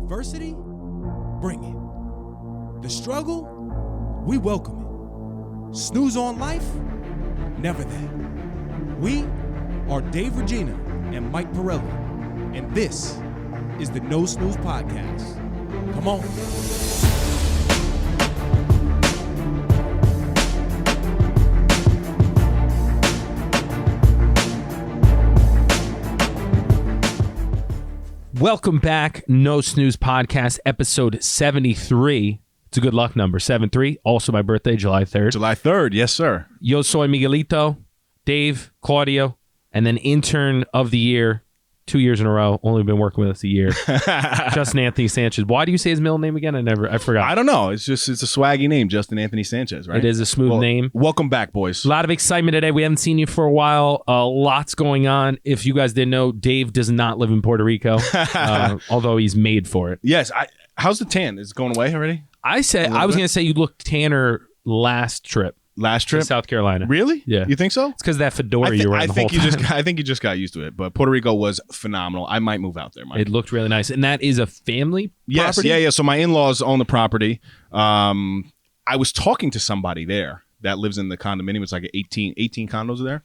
Adversity? Bring it. The struggle? We welcome it. Snooze on life? Never that. We are Dave Regina and Mike Pirelli, and this is the No Snooze Podcast. Come on. Welcome back, No Snooze Podcast, episode 73. It's a good luck number, 73. Also my birthday, July 3rd. July 3rd, yes, sir. Yo soy Miguelito, Dave, Claudio, and then intern of the year, 2 years in a row. Only been working with us a year. Justin Anthony Sanchez. Why do you say his middle name again? I forgot. I don't know. It's a swaggy name, Justin Anthony Sanchez, right? It is a smooth name. Welcome back, boys. A lot of excitement today. We haven't seen you for a while. Lots going on. If you guys didn't know, Dave does not live in Puerto Rico, although he's made for it. Yes. How's the tan? Is it going away already? I was going to say you looked tanner last trip. Last trip? To South Carolina. Really? Yeah. You think so? It's because that fedora you were in the whole time. I think you just got used to it. But Puerto Rico was phenomenal. I might move out there, Mike. It looked really nice. And that is a family property? Yes. Yeah. So my in-laws own the property. I was talking to somebody there that lives in the condominium. It's like 18 condos there.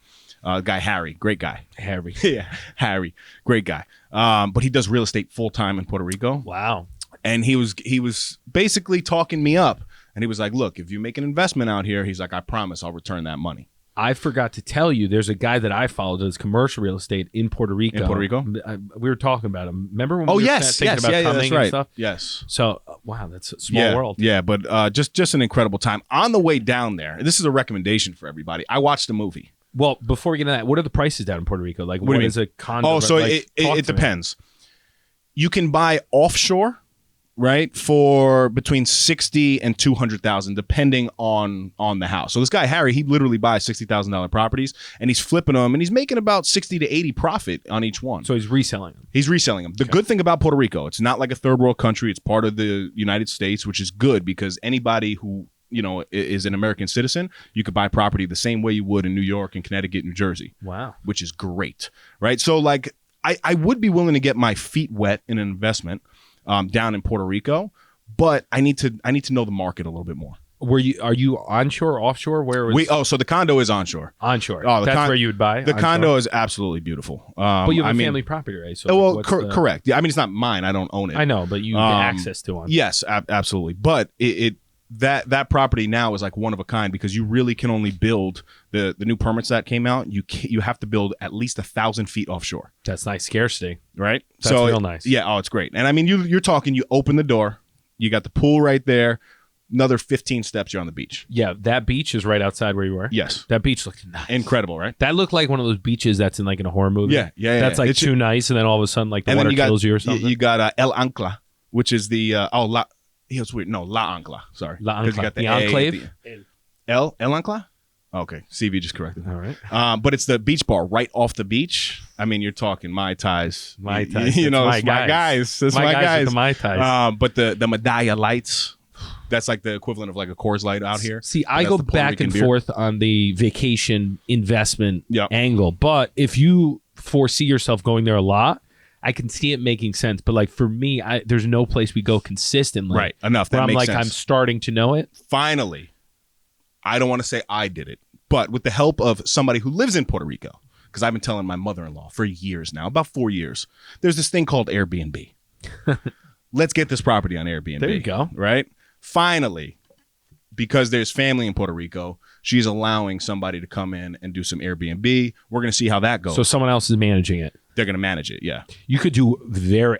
Guy Harry, great guy. Harry. Yeah, Harry, great guy. But he does real estate full-time in Puerto Rico. Wow. And he was basically talking me up. And he was like, look, if you make an investment out here, he's like, I promise I'll return that money. I forgot to tell you, there's a guy that I follow that does commercial real estate in Puerto Rico. In Puerto Rico? We were talking about him. Remember when we were thinking about coming that's right. and stuff? Yes. So, wow, that's a small world. Yeah, but just an incredible time. On the way down there, this is a recommendation for everybody. I watched the movie. Well, before we get into that, what are the prices down in Puerto Rico? Like, what is a condo? Oh, so it depends. You can buy offshore, right, for between $60,000 and $200,000, depending on the house. So this guy Harry, he literally buys $60,000 properties, and he's flipping them, and he's making about 60 to 80 profit on each one. So he's reselling them. He's reselling them. The good thing about Puerto Rico, it's not like a third world country. It's part of the United States, which is good because anybody who is an American citizen, you could buy property the same way you would in New York and Connecticut, New Jersey. Wow, which is great, right? So like, I would be willing to get my feet wet in an investment down in Puerto Rico, but I need to know the market a little bit more. Are you onshore, offshore? So the condo is onshore. Onshore. Oh, that's where you would buy. The condo is absolutely beautiful. But you have a family property, right? So correct. Yeah, I mean it's not mine. I don't own it. I know, but you get access to one. Yes, absolutely. But that property now is like one of a kind because you really can only build the new permits that came out. You have to build at least 1,000 feet offshore. That's nice scarcity, right? That's real nice. Yeah. Oh, it's great. And I mean, you're talking. You open the door, you got the pool right there. Another 15 steps, you're on the beach. Yeah, that beach is right outside where you were. Yes, that beach looked nice. Incredible, right? That looked like one of those beaches that's in like in a horror movie. Yeah. That's like too nice, and then all of a sudden, like the water kills you or something. You got El Ancla, which is the it's weird. No, La Ancla. Sorry. La Ancla. You got the enclave? El Ancla? Okay. CV just corrected. All right. But it's the beach bar right off the beach. I mean, you're talking Mai Tais. Mai Tais. It's my guys. That's my guys. The Mai Tais. But the Medalla lights, that's like the equivalent of like a Coors Light out here. See, I go back and forth on the vacation investment angle. But if you foresee yourself going there a lot, I can see it making sense, but like for me, there's no place we go consistently. Right, enough. That makes sense. I'm starting to know it. Finally, I don't want to say I did it, but with the help of somebody who lives in Puerto Rico, because I've been telling my mother-in-law for years now, about 4 years, there's this thing called Airbnb. Let's get this property on Airbnb. There you go. Right? Finally, because there's family in Puerto Rico, she's allowing somebody to come in and do some Airbnb. We're going to see how that goes. So someone else is managing it. They're going to manage it, yeah. You could do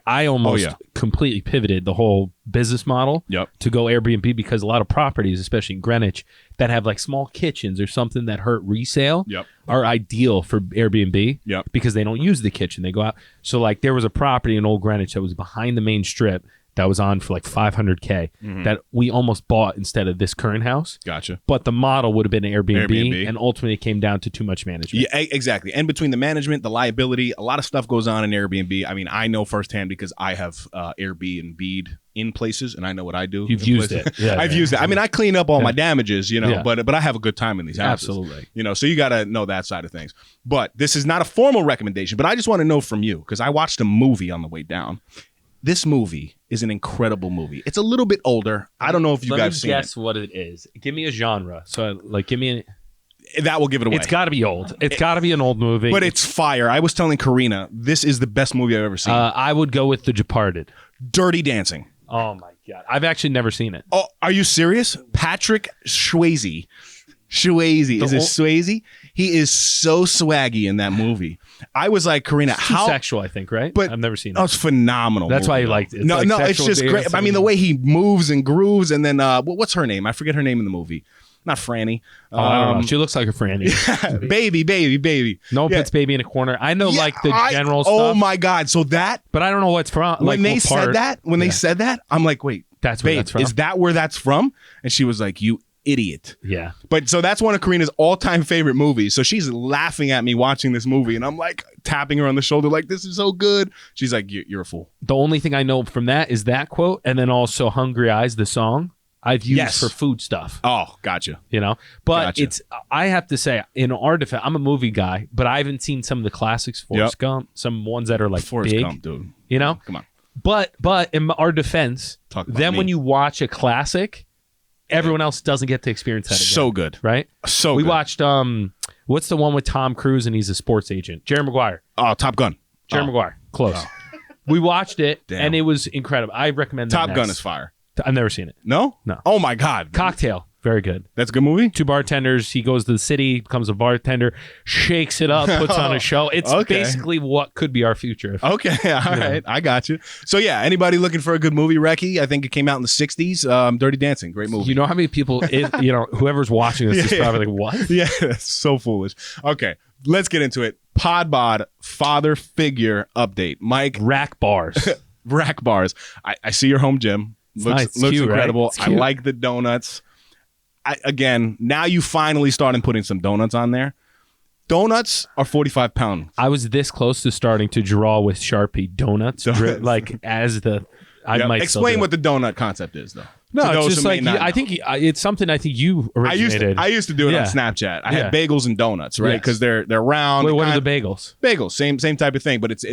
I almost completely pivoted the whole business model to go Airbnb because a lot of properties, especially in Greenwich, that have like small kitchens or something that hurt resale are ideal for Airbnb because they don't use the kitchen. They go out. So like there was a property in Old Greenwich that was behind the main strip that was on for like $500K that we almost bought instead of this current house. Gotcha. But the model would have been Airbnb, and ultimately it came down to too much management. Yeah, exactly. And between the management, the liability, a lot of stuff goes on in Airbnb. I mean, I know firsthand because I have Airbnb'd in places, and I know what I do. You've used it. Yeah, I've used it. I mean, I clean up all my damages, but I have a good time in these houses. Absolutely. So you got to know that side of things. But this is not a formal recommendation, but I just want to know from you, because I watched a movie on the way down. This movie is an incredible movie. It's a little bit older. I don't know if you guys seen it. Let me guess what it is. Give me a genre. So, like, give me that will give it away. It's got to be old. It's got to be an old movie. But it's fire. I was telling Karina, this is the best movie I've ever seen. I would go with The Departed. Dirty Dancing. Oh, my God. I've actually never seen it. Oh, are you serious? Patrick Swayze. Is it Swayze? He is so swaggy in that movie. I was like, Karina, how sexual, I think, right? But I've never seen it. Oh, it's phenomenal. That's movie, why you liked it. No, it's just great. I mean, the way he moves and grooves, and then what's her name? I forget her name in the movie. Not Franny. I don't know. She looks like a Franny. baby. No one puts baby in a corner. I know, like the general stuff. Oh my God! So that, but I don't know what's from. When they said that, I'm like, wait, that's where that's from. Is that where that's from? And she was like, you idiot. Yeah. But so that's one of Karina's all-time favorite movies. So she's laughing at me watching this movie, and I'm like tapping her on the shoulder like, this is so good. She's like, you're a fool. The only thing I know from that is that quote, and then also Hungry Eyes, the song I've used for food stuff. Oh, gotcha. You know? But I have to say, in our defense, I'm a movie guy, but I haven't seen some of the classics, Forrest Gump, some ones that are like Forrest big. Gump, dude. You know? Come on. But in our defense, then when you watch a classic, everyone else doesn't get to experience that again. So good. Right? So we good. watched, what's the one with Tom Cruise and he's a sports agent? Jerry Maguire. Oh, Top Gun. Jerry Maguire. Close. Oh. We watched it, and it was incredible. I recommend that. Top Gun is fire. I've never seen it. No? No. Oh, my God. Cocktail. Very good. That's a good movie? 2 bartenders. He goes to the city, becomes a bartender, shakes it up, puts on a show. It's basically what could be our future. Okay. All right. I got you. So, yeah, anybody looking for a good movie, Recce? I think it came out in the 60s. Dirty Dancing. Great movie. You know how many people, whoever's watching this is probably like, what? Yeah, that's so foolish. Okay. Let's get into it. Podbod father figure update. Mike. Rack bars. Rack bars. I see your home gym. Looks cute, incredible. Right? I like the donuts. Again, now you finally started putting some donuts on there. Donuts are 45 pounds. I was this close to starting to draw with Sharpie donuts. Like as the... I might explain what the donut concept is, though. No, it's just like I think it's something I think you originated. I used to do it on Snapchat. I had bagels and donuts, right? Because they're round. Wait, what are the bagels? Bagels, same type of thing, but it's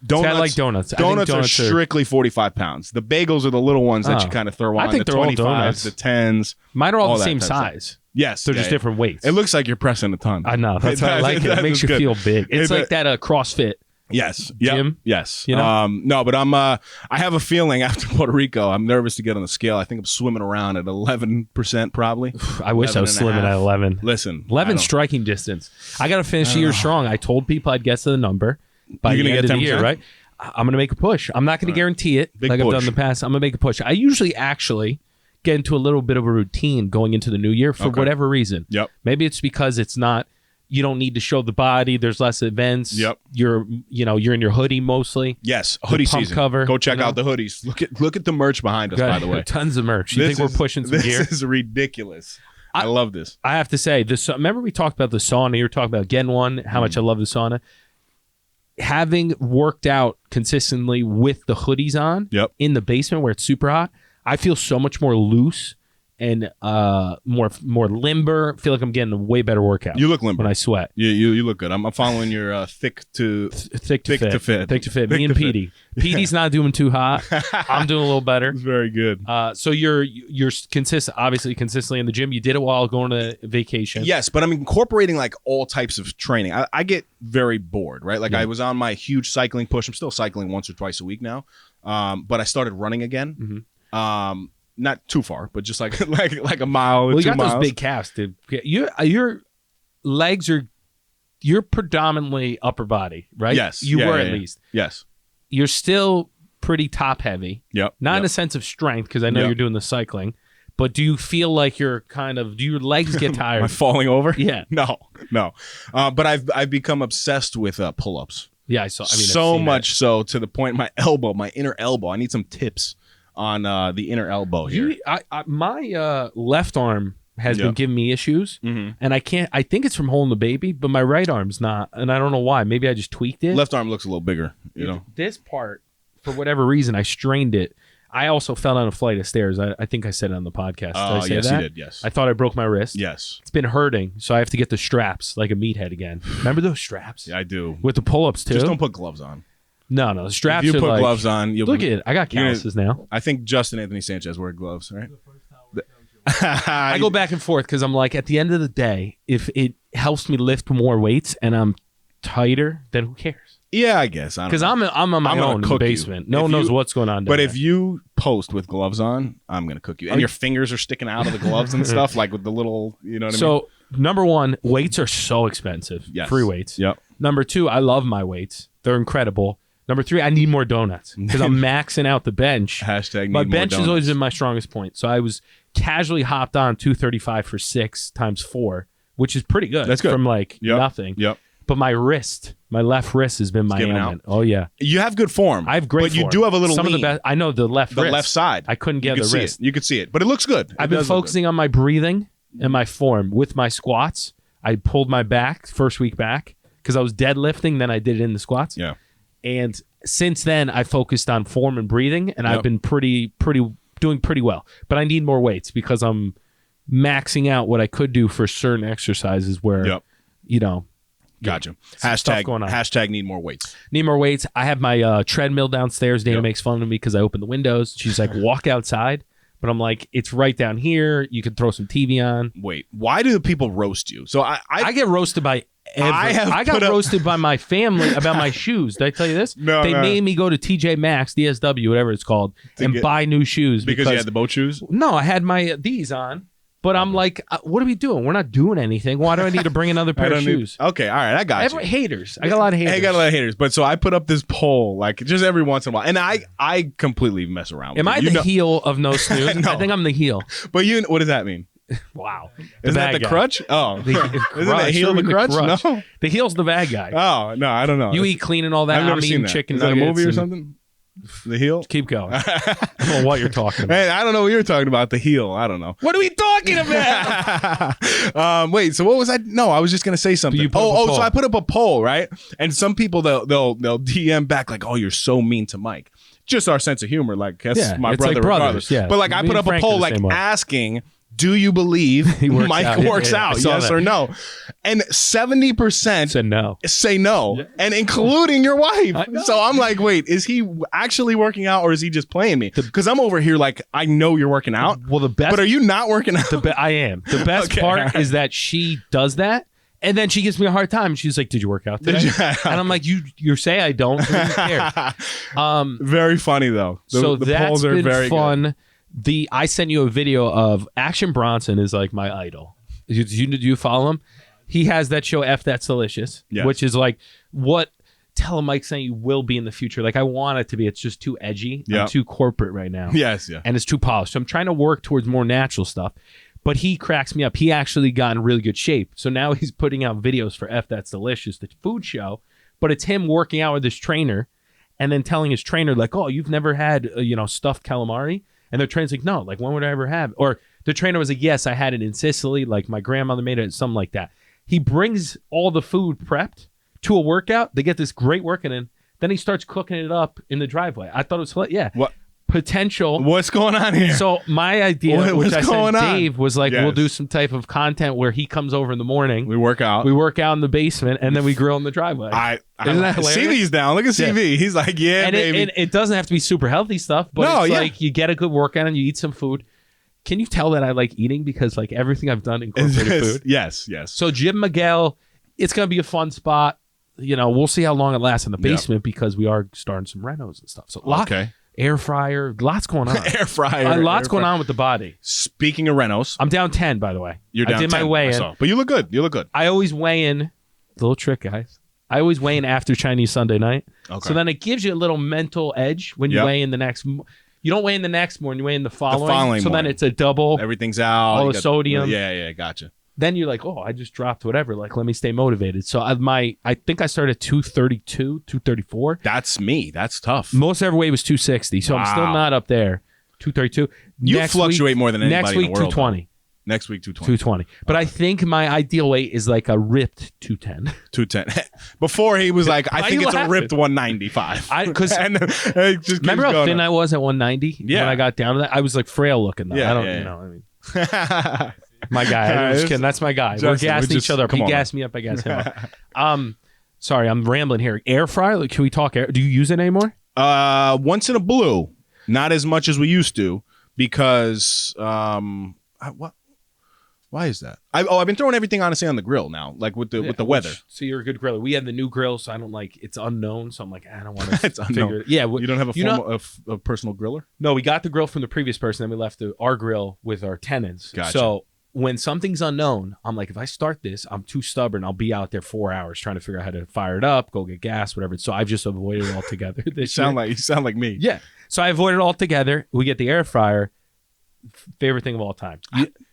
donuts. I like donuts. Donuts are strictly 45 pounds. The bagels are the little ones that you kind of throw on. I think the they're 25s, all donuts. the 10s. Mine are all the same size. Yes, they're just different weights. It looks like you're pressing a ton. I know. That's how I like it. It makes you feel big. It's like that CrossFit. Yes. Gym. Yes. You know? No, but I have a feeling after Puerto Rico, I'm nervous to get on the scale. I think I'm swimming around at 11% probably. I wish I was swimming at 11. Listen. 11 striking distance. I got to finish the year strong. I told people I'd guess the number by the end of the year, right? I'm going to make a push. I'm not going to guarantee it like I've done in the past. I'm going to make a push. I usually actually get into a little bit of a routine going into the new year for whatever reason. Yep. Maybe it's because it's not... You don't need to show the body. There's less events. Yep. You're in your hoodie mostly. Yes, hoodie season. Cover. Go check out the hoodies. Look at the merch behind us, by the way. Tons of merch. You think we're pushing some gear? This is ridiculous. I love this. I have to say, remember we talked about the sauna? You were talking about getting one, how much I love the sauna. Having worked out consistently with the hoodies on in the basement where it's super hot, I feel so much more loose and more limber. Feel like I'm getting a way better workout. You look limber when I sweat. You look good. I'm following your thick to fit. Me and Petey. Petey's not doing too hot. I'm doing a little better. It's very good. So you're obviously consistently in the gym. You did it while going to vacation. Yes, but I'm incorporating like all types of training. I get very bored, right? Like I was on my huge cycling push. I'm still cycling once or twice a week now, but I started running again. Mm-hmm. Not too far, but just like a mile or 2 miles. You got those big calves, dude. Your legs are, you're predominantly upper body, right? Yes. You were at least. Yes. You're still pretty top heavy. Yep. Not in a sense of strength, because I know you're doing the cycling, but do you feel like do your legs get tired? Am I falling over? Yeah. No. But I've become obsessed with pull-ups. Yeah, I saw. So much so to the point my inner elbow. I need some tips on the inner elbow here. My left arm has been giving me issues, and I think it's from holding the baby, but my right arm's not, and I don't know why. Maybe I just tweaked it. Left arm looks a little bigger, This part, for whatever reason, I strained it. I also fell down a flight of stairs. I think I said it on the podcast. Did I say yes, that? you did, yes. I thought I broke my wrist. Yes. It's been hurting, so I have to get the straps like a meathead again. Remember those straps? Yeah, I do. With the pull-ups, too? Just don't put gloves on. No, the straps if you are put like, gloves on, you'll look at it. I got calluses now. I think Justin Anthony Sanchez wear gloves, right? I go back and forth because I'm like, at the end of the day, if it helps me lift more weights and I'm tighter, then who cares? Yeah, I guess. Because I'm on my own in the basement. No one knows what's going on. But if you post with gloves on, I'm gonna cook you. And your fingers are sticking out of the gloves and stuff, like with the little, you know what I mean? So number one, weights are so expensive. Yes. Free weights. Yep. Number two, I love my weights. They're incredible. Number three, I need more donuts because I'm maxing out the bench. Hashtag need my more bench donuts. has always been my strongest point. So I was casually hopped on 235 for 6 times 4, which is pretty good. That's good. From like nothing. Yep. But my left wrist has been my ailment. Oh yeah, you have good form. I have great. But form. you do have a little. Some lean. of the best. I know the left side. I couldn't get the wrist. You could see it, but it looks good. I've been focusing on my breathing and my form with my squats. I pulled my back first week back because I was deadlifting. Then I did it in the squats. Yeah. And since then, I focused on form and breathing, and I've been doing pretty well. But I need more weights because I'm maxing out what I could do for certain exercises where, you know. Gotcha. Going on. Hashtag need more weights. Need more weights. I have my treadmill downstairs. Dana makes fun of me because I open the windows. She's like, walk outside. But I'm like, it's right down here. You could throw some TV on. Wait, why do people roast you? So I get roasted by I got roasted by my family about my shoes. Did I tell you this? No. They made me go to TJ Maxx, DSW, whatever it's called, and buy new shoes. Because you had the boat shoes? No, I had these on. But I'm like, what are we doing? We're not doing anything. Why do I need to bring another pair of shoes? Okay, all right, I got you. Haters. I got a lot of haters. I got a lot of haters. But so I put up this poll, like just every once in a while, and I completely mess around with Am I the heel of No Snooze? No. I think I'm the heel. But what does that mean? Wow. Isn't that the crutch? Oh. Isn't that heel the crutch? No. The heel's the bad guy. Oh, no, I don't know. You eat clean and all that. I've never I'm seen eating that. chicken Is that a nuggets movie or something? The heel? Keep going. I don't know what you're talking about. Hey, I don't know what you're talking about. The heel. I don't know. What are we talking about? Wait, so what was I? No, I was just gonna say something. So I put up a poll, right? And some people they'll DM back like, "Oh, you're so mean to Mike." Just our sense of humor, like that's my brother, like brothers. Yeah. But like I put up a poll, like asking, "Do you believe Mike works out? Yes or no?" And 70% say no, and including your wife. So I'm like, wait, is he actually working out or is he just playing me? Because I'm over here like, I know you're working out. Well, the best, but are you not working out? I am. The best part is that she does that. And then she gives me a hard time. She's like, "Did you work out today?" And I'm like, "You say I don't. So who cares?" Very funny though. The that's polls are been very fun. Good. I sent you a video of Action Bronson is like my idol. Do you follow him? He has that show F That's Delicious, which is like what Tell Mike saying you will be in the future. Like I want it to be. It's just too edgy. I'm too corporate right now. Yes, yeah. And it's too polished. So I'm trying to work towards more natural stuff. But he cracks me up. He actually got in really good shape. So now he's putting out videos for F That's Delicious, the food show. But it's him working out with his trainer and then telling his trainer like, "Oh, you've never had stuffed calamari?" And the trainer's like, "No, like when would I ever have?" Or the trainer was like, "Yes, I had it in Sicily. Like my grandmother made it," something like that. He brings all the food prepped to a workout. They get this great workout in. Then he starts cooking it up in the driveway. I thought it was What? Potential. What's going on here? So my idea, which I sent Dave, was like, Yes. we'll do some type of content where he comes over in the morning. We work out. We work out in the basement, and then we grill in the driveway. Isn't that hilarious? CV's down. Look at CV. He's like, yeah, baby. It doesn't have to be super healthy stuff, but it's like you get a good workout and you eat some food. Can you tell that I like eating? Because like everything I've done incorporated food. Yes. So Jim Miguel, it's going to be a fun spot. We'll see how long it lasts in the basement because we are starting some renos and stuff. So air fryer, lots going on. Air fryer. Lots going on with the body. Speaking of renos. I'm down 10, by the way. You're down 10. I did my weigh-in. But you look good. I always weigh in. Little trick, guys. I always weigh in after Chinese Sunday night. Okay. So then it gives you a little mental edge when you weigh in the next. You don't weigh in the next morning. You weigh in the following. So then it's a double. Everything's out. All the sodium. Yeah, gotcha. Then you're like, oh, I just dropped whatever. Like, let me stay motivated. So I think I started at 232, 234. That's me. That's tough. Most ever weight was 260. So I'm still not up there. 232. You fluctuate more than anybody next week, in the world. 220. Next week, 220. 220. But I think my ideal weight is like a ripped 210. 210. Before he was like, I think it's a ripped 195. Remember how thin I was at 190? Yeah. When I got down to that? I was like frail looking though. Yeah, I don't, my guy. I'm just kidding. That's my guy. We're gassing each other up. He gassed me up. I gassed him up. Sorry, I'm rambling here. Air fryer? Like, can we talk air? Do you use it anymore? Once in a blue, not as much as we used to, because what? Why is that? I've been throwing everything honestly on the grill now, like with the weather. So you're a good griller. We have the new grill, so I don't like it's unknown. So I'm like, I don't want to. It's unknown. Yeah, you don't have a personal griller? No, we got the grill from the previous person, then we left our grill with our tenants. Gotcha. So when something's unknown, I'm like, if I start this, I'm too stubborn. I'll be out there 4 hours trying to figure out how to fire it up, go get gas, whatever. So I've just avoided it altogether. You sound like me. Yeah. So I avoided it altogether. We get the air fryer. Favorite thing of all time.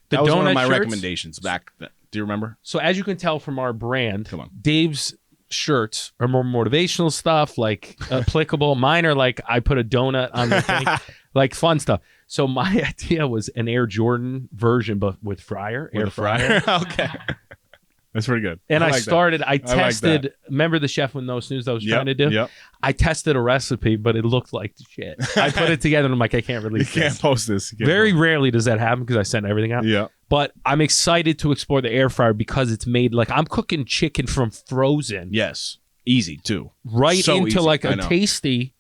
That was one of my recommendations back then. Do you remember? So as you can tell from our brand, come on, Dave's shirts are more motivational stuff, like applicable. Mine are like I put a donut on the thing, like fun stuff. So my idea was an Air Jordan version, but with air fryer. Okay. That's pretty good. And I tested, remember the chef with No Snooze I was trying to do? Yep. I tested a recipe, but it looked like shit. I put it together and I'm like, I can't release this. You can't post this. Very rarely does that happen because I send everything out. Yeah. But I'm excited to explore the air fryer because it's made like I'm cooking chicken from frozen. Yes. Easy too. Right so into easy. like a tasty.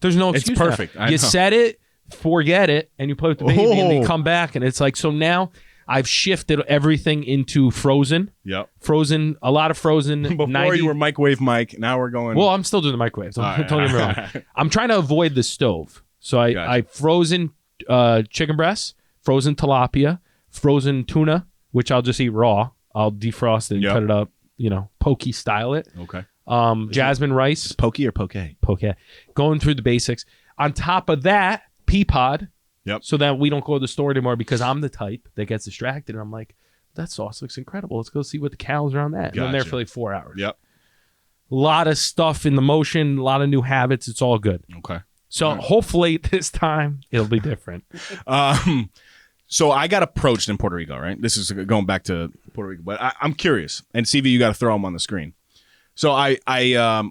There's no excuse. It's perfect. You set it, forget it, and you play with the baby and you come back and it's like, so now I've shifted everything into frozen. Yep. Frozen, a lot of frozen. Before 90... you were microwave Mike, now we're going. Well, I'm still doing the microwave. So don't get me wrong. I'm trying to avoid the stove. So I frozen chicken breasts, frozen tilapia, frozen tuna, which I'll just eat raw. I'll defrost it and cut it up, pokey style it. Okay. Jasmine rice. Pokey or poke? Poke. Going through the basics. On top of that, pea pod. Yep. So that we don't go to the store anymore because I'm the type that gets distracted. And I'm like, that sauce looks incredible. Let's go see what the calories are on that. And I'm there for like 4 hours. Yep. A lot of stuff in the motion, a lot of new habits. It's all good. Okay. So hopefully this time it'll be different. So I got approached in Puerto Rico, right? This is going back to Puerto Rico, but I'm curious. And CV, you got to throw him on the screen. So I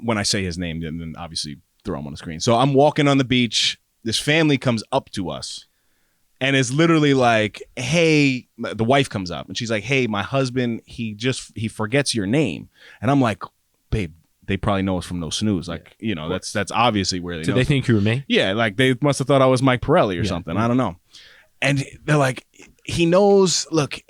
when I say his name, then obviously throw him on the screen. So I'm walking on the beach. This family comes up to us and is literally like, hey, the wife comes up and she's like, hey, my husband, he forgets your name. And I'm like, babe, they probably know us from No Snooze. Like, that's obviously where they know. Did they think you were me? Yeah, like they must have thought I was Mike Pirelli or something. I don't know. And they're like, he knows, look,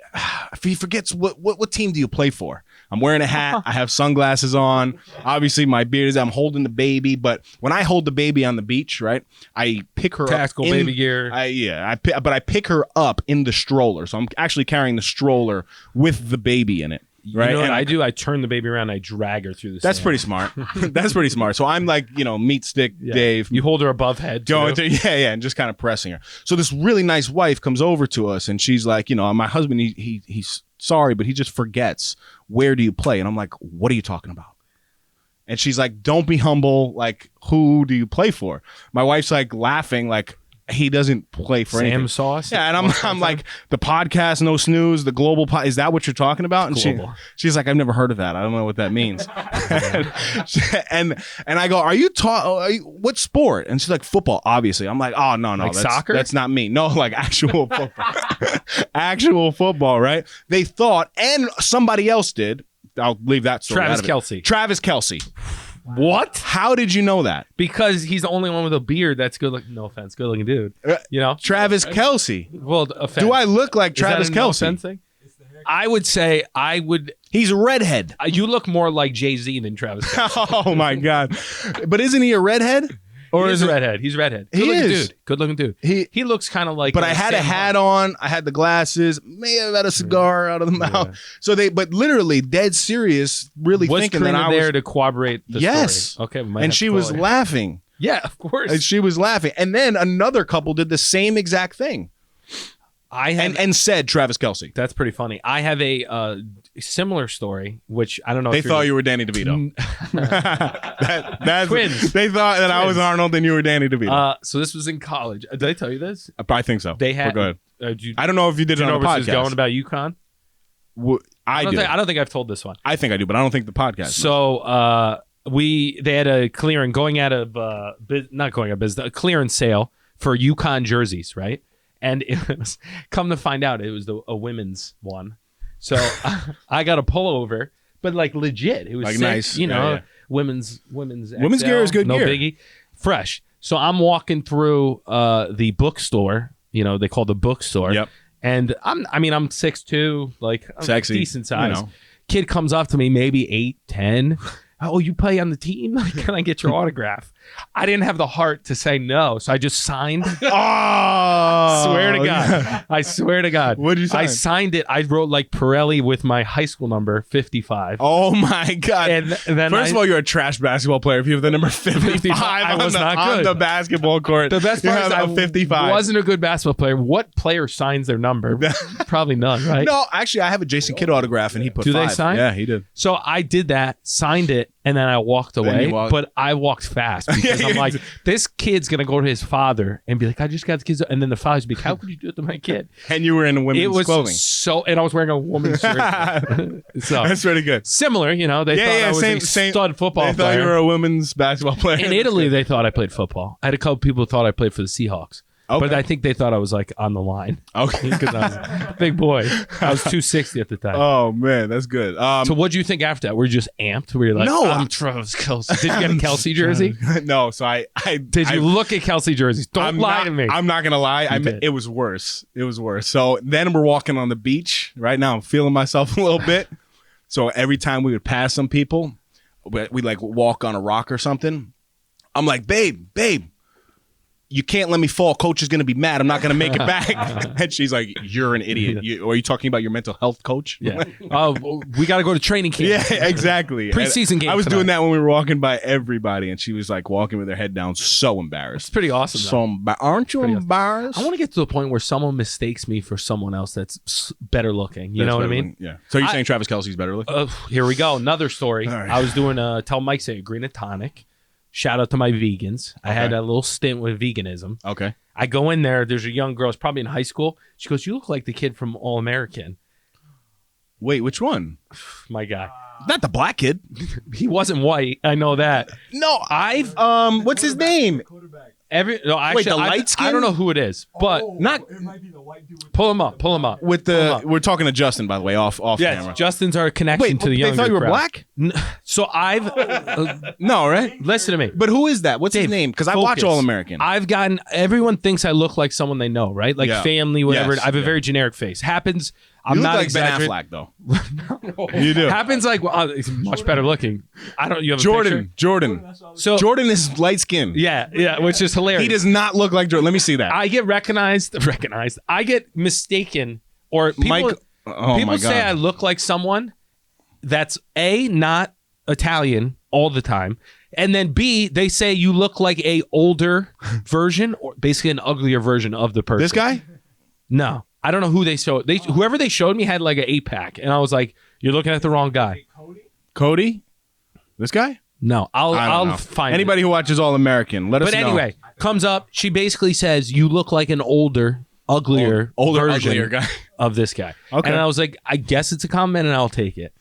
if he forgets, what team do you play for? I'm wearing a hat. I have sunglasses on. Obviously, my beard is, I'm holding the baby. But when I hold the baby on the beach, right, I pick her Tactical up. Baby gear. But I pick her up in the stroller. So I'm actually carrying the stroller with the baby in it. Right. You know what I do? I turn the baby around and I drag her through the That's sand. pretty smart. That's pretty smart. So I'm like, meat stick Dave. You hold her above head. Going through, and just kind of pressing her. So this really nice wife comes over to us and she's like, my husband, he's sorry, but he just forgets. Where do you play? And I'm like, what are you talking about? And she's like, don't be humble. Like, who do you play for? My wife's like laughing, like, he doesn't play for anything. Sauce? Yeah, and I'm like, the podcast, No Snooze, the global is that what you're talking about? And she's like, I've never heard of that. I don't know what that means. and I go, are you what sport? And she's like, football, obviously. I'm like, oh, no, like soccer? That's not me. No, like actual football. Actual football, right? They thought, and somebody else did. I'll leave that story out of it. Travis Kelce. What? How did you know that? Because he's the only one with a beard that's good looking. No offense, good looking dude. Travis Kelce. Well, offense. Do I look like Travis Kelce? No thing? I would say He's a redhead. You look more like Jay-Z than Travis Kelce. Oh my God! But isn't he a redhead? Or is redhead? He's redhead. Good looking dude. Good looking dude. He looks kind of like. But I had a hat on. I had the glasses. May have had a cigar out of the mouth. So but literally dead serious, really thinking that I was there to corroborate the story. Okay, and she was laughing. Yeah, of course. And she was laughing. And then another couple did the same exact thing. And said Travis Kelce. That's pretty funny. I have a similar story, which I don't know. They thought you were Danny DeVito. That's Twins. They thought that I was Arnold and you were Danny DeVito. So this was in college. Did I tell you this? I think so. They had. Go ahead. I don't know if you did it on the podcast. Going about UConn. I don't think I've told this one. I think I do, but I don't think the podcast. So they had a clearing going out of not going out of business, a clearance sale for UConn jerseys, right? And it was, come to find out, it was a women's one. So I got a pullover but like legit. It was like sick, nice, women's gear is good no gear. biggie, fresh. So I'm walking through the bookstore. They call the bookstore. Yep. And I'm 6'2", like I'm sexy, decent size. Kid comes up to me, maybe 8, 10. Oh, you play on the team? Can I get your autograph? I didn't have the heart to say no, so I just signed. Oh, Swear to God. I swear to God. What did you sign? I signed it. I wrote like Pirelli with my high school number, 55. Oh my God. And then First of all, you're a trash basketball player if you have the number 55 I was not on good. the basketball court. The best you part is have I a 55. wasn't a good basketball player. What player signs their number? Probably none, right? No, actually, I have a Jason Kidd autograph, and he put Do 5. they sign? Yeah, he did. So I did that, signed it, and then I walked away. But I walked fast because I'm like, this kid's going to go to his father and be like, I just got the kids. And then the father's be like, how could you do it to my kid? And you were in women's clothing. And I was wearing a woman's shirt. So that's pretty good. Similar, they thought I was a stud football player. They thought you were a women's basketball player. In Italy, they thought I played football. I had a couple people who thought I played for the Seahawks. Okay. But I think they thought I was like on the line. Okay. Because I was a big boy. I was 260 at the time. Oh, man, that's good. So what'd you think after that? Were you just amped? Were you like, no, I'm Travis Kelce? Did you get a Kelsey jersey? No. So I did you look at Kelsey jerseys? Don't lie to me. I'm not going to lie. It was worse. It was worse. So then we're walking on the beach. Right now I'm feeling myself a little bit. So every time we would pass some people, we like walk on a rock or something. I'm like, babe. You can't let me fall. Coach is going to be mad. I'm not going to make it back. And she's like, you're an idiot. Are you talking about your mental health coach? Yeah. We got to go to training camp. Yeah, exactly. Preseason game. I was doing that when we were walking by everybody, and she was like walking with her head down, so embarrassed. It's pretty awesome. Aren't you embarrassed? I want to get to the point where someone mistakes me for someone else that's better looking. You know what I mean? Yeah. So you're saying Travis Kelce's better looking? Here we go. Another story. Right. I was doing tell Mike say a green and tonic. Shout out to my vegans. I had a little stint with veganism. Okay. I go in there. There's a young girl. It's probably in high school. She goes, you look like the kid from All American. Wait, which one? My guy. Not the black kid. He wasn't white. I know that. No, what's his name? Actually, the light skin? I don't know who it is, but it might be the white dude with pull him up. We're talking to Justin, by the way, off yes, camera. Justin's our connection to the younger they thought you were crowd. black? So I've No, right? listen to me. But who is that? What's Dave, his name? Because I watch focus. All American. Everyone thinks I look like someone they know, right? Like family, whatever. Yes, I have a very generic face. Happens. I'm you look not like exaggerating. Ben Affleck, though. You do. Happens like he's much better looking. I don't. You have a picture? Jordan. So Jordan is light skinned. yeah, which is hilarious. He does not look like Jordan. Let me see that. I get recognized. I get mistaken, or people say I look like someone that's A, not Italian all the time, and then B, they say you look like a older version, or basically an uglier version of the person. This guy? No. I don't know who they showed. Whoever they showed me had like an 8-pack, and I was like, "You're looking at the wrong guy." Cody? This guy? No, I don't I'll know. find anybody who watches All American. Let us know. But anyway, comes up. She basically says, "You look like an older, uglier version uglier guy of this guy." Okay. And I was like, "I guess it's a compliment, and I'll take it."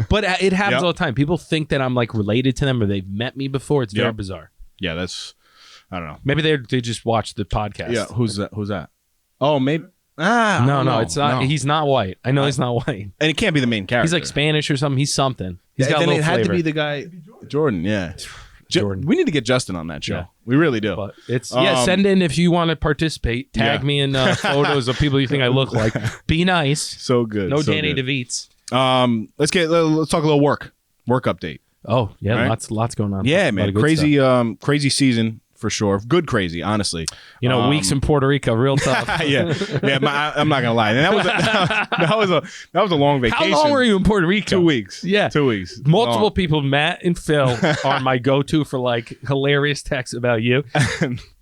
But it happens all the time. People think that I'm like related to them or they've met me before. It's very bizarre. Yeah, that's. I don't know. Maybe they just watched the podcast. Yeah, who's that? Oh, maybe. No, it's not. No. He's not white. I know he's not white. And it can't be the main character. He's like Spanish or something. He's something. He's got a then little it had flavor. to be the guy, Jordan. Yeah, Jordan. We need to get Justin on that show. Yeah. We really do. But it's send in if you want to participate. Tag me in photos of people you think I look like. Be nice. So good. No so Danny good. DeVites. Let's talk a little work update. Oh yeah, Right? lots going on. Yeah, A lot man, of good crazy stuff. crazy season for sure. Good crazy, honestly. Weeks in Puerto Rico, real tough. yeah. I'm not gonna lie. And that was a long vacation. How long were you in Puerto Rico? 2 weeks. Yeah, 2 weeks. Multiple Long. people, Matt and Phil, are my go-to for like hilarious texts about you.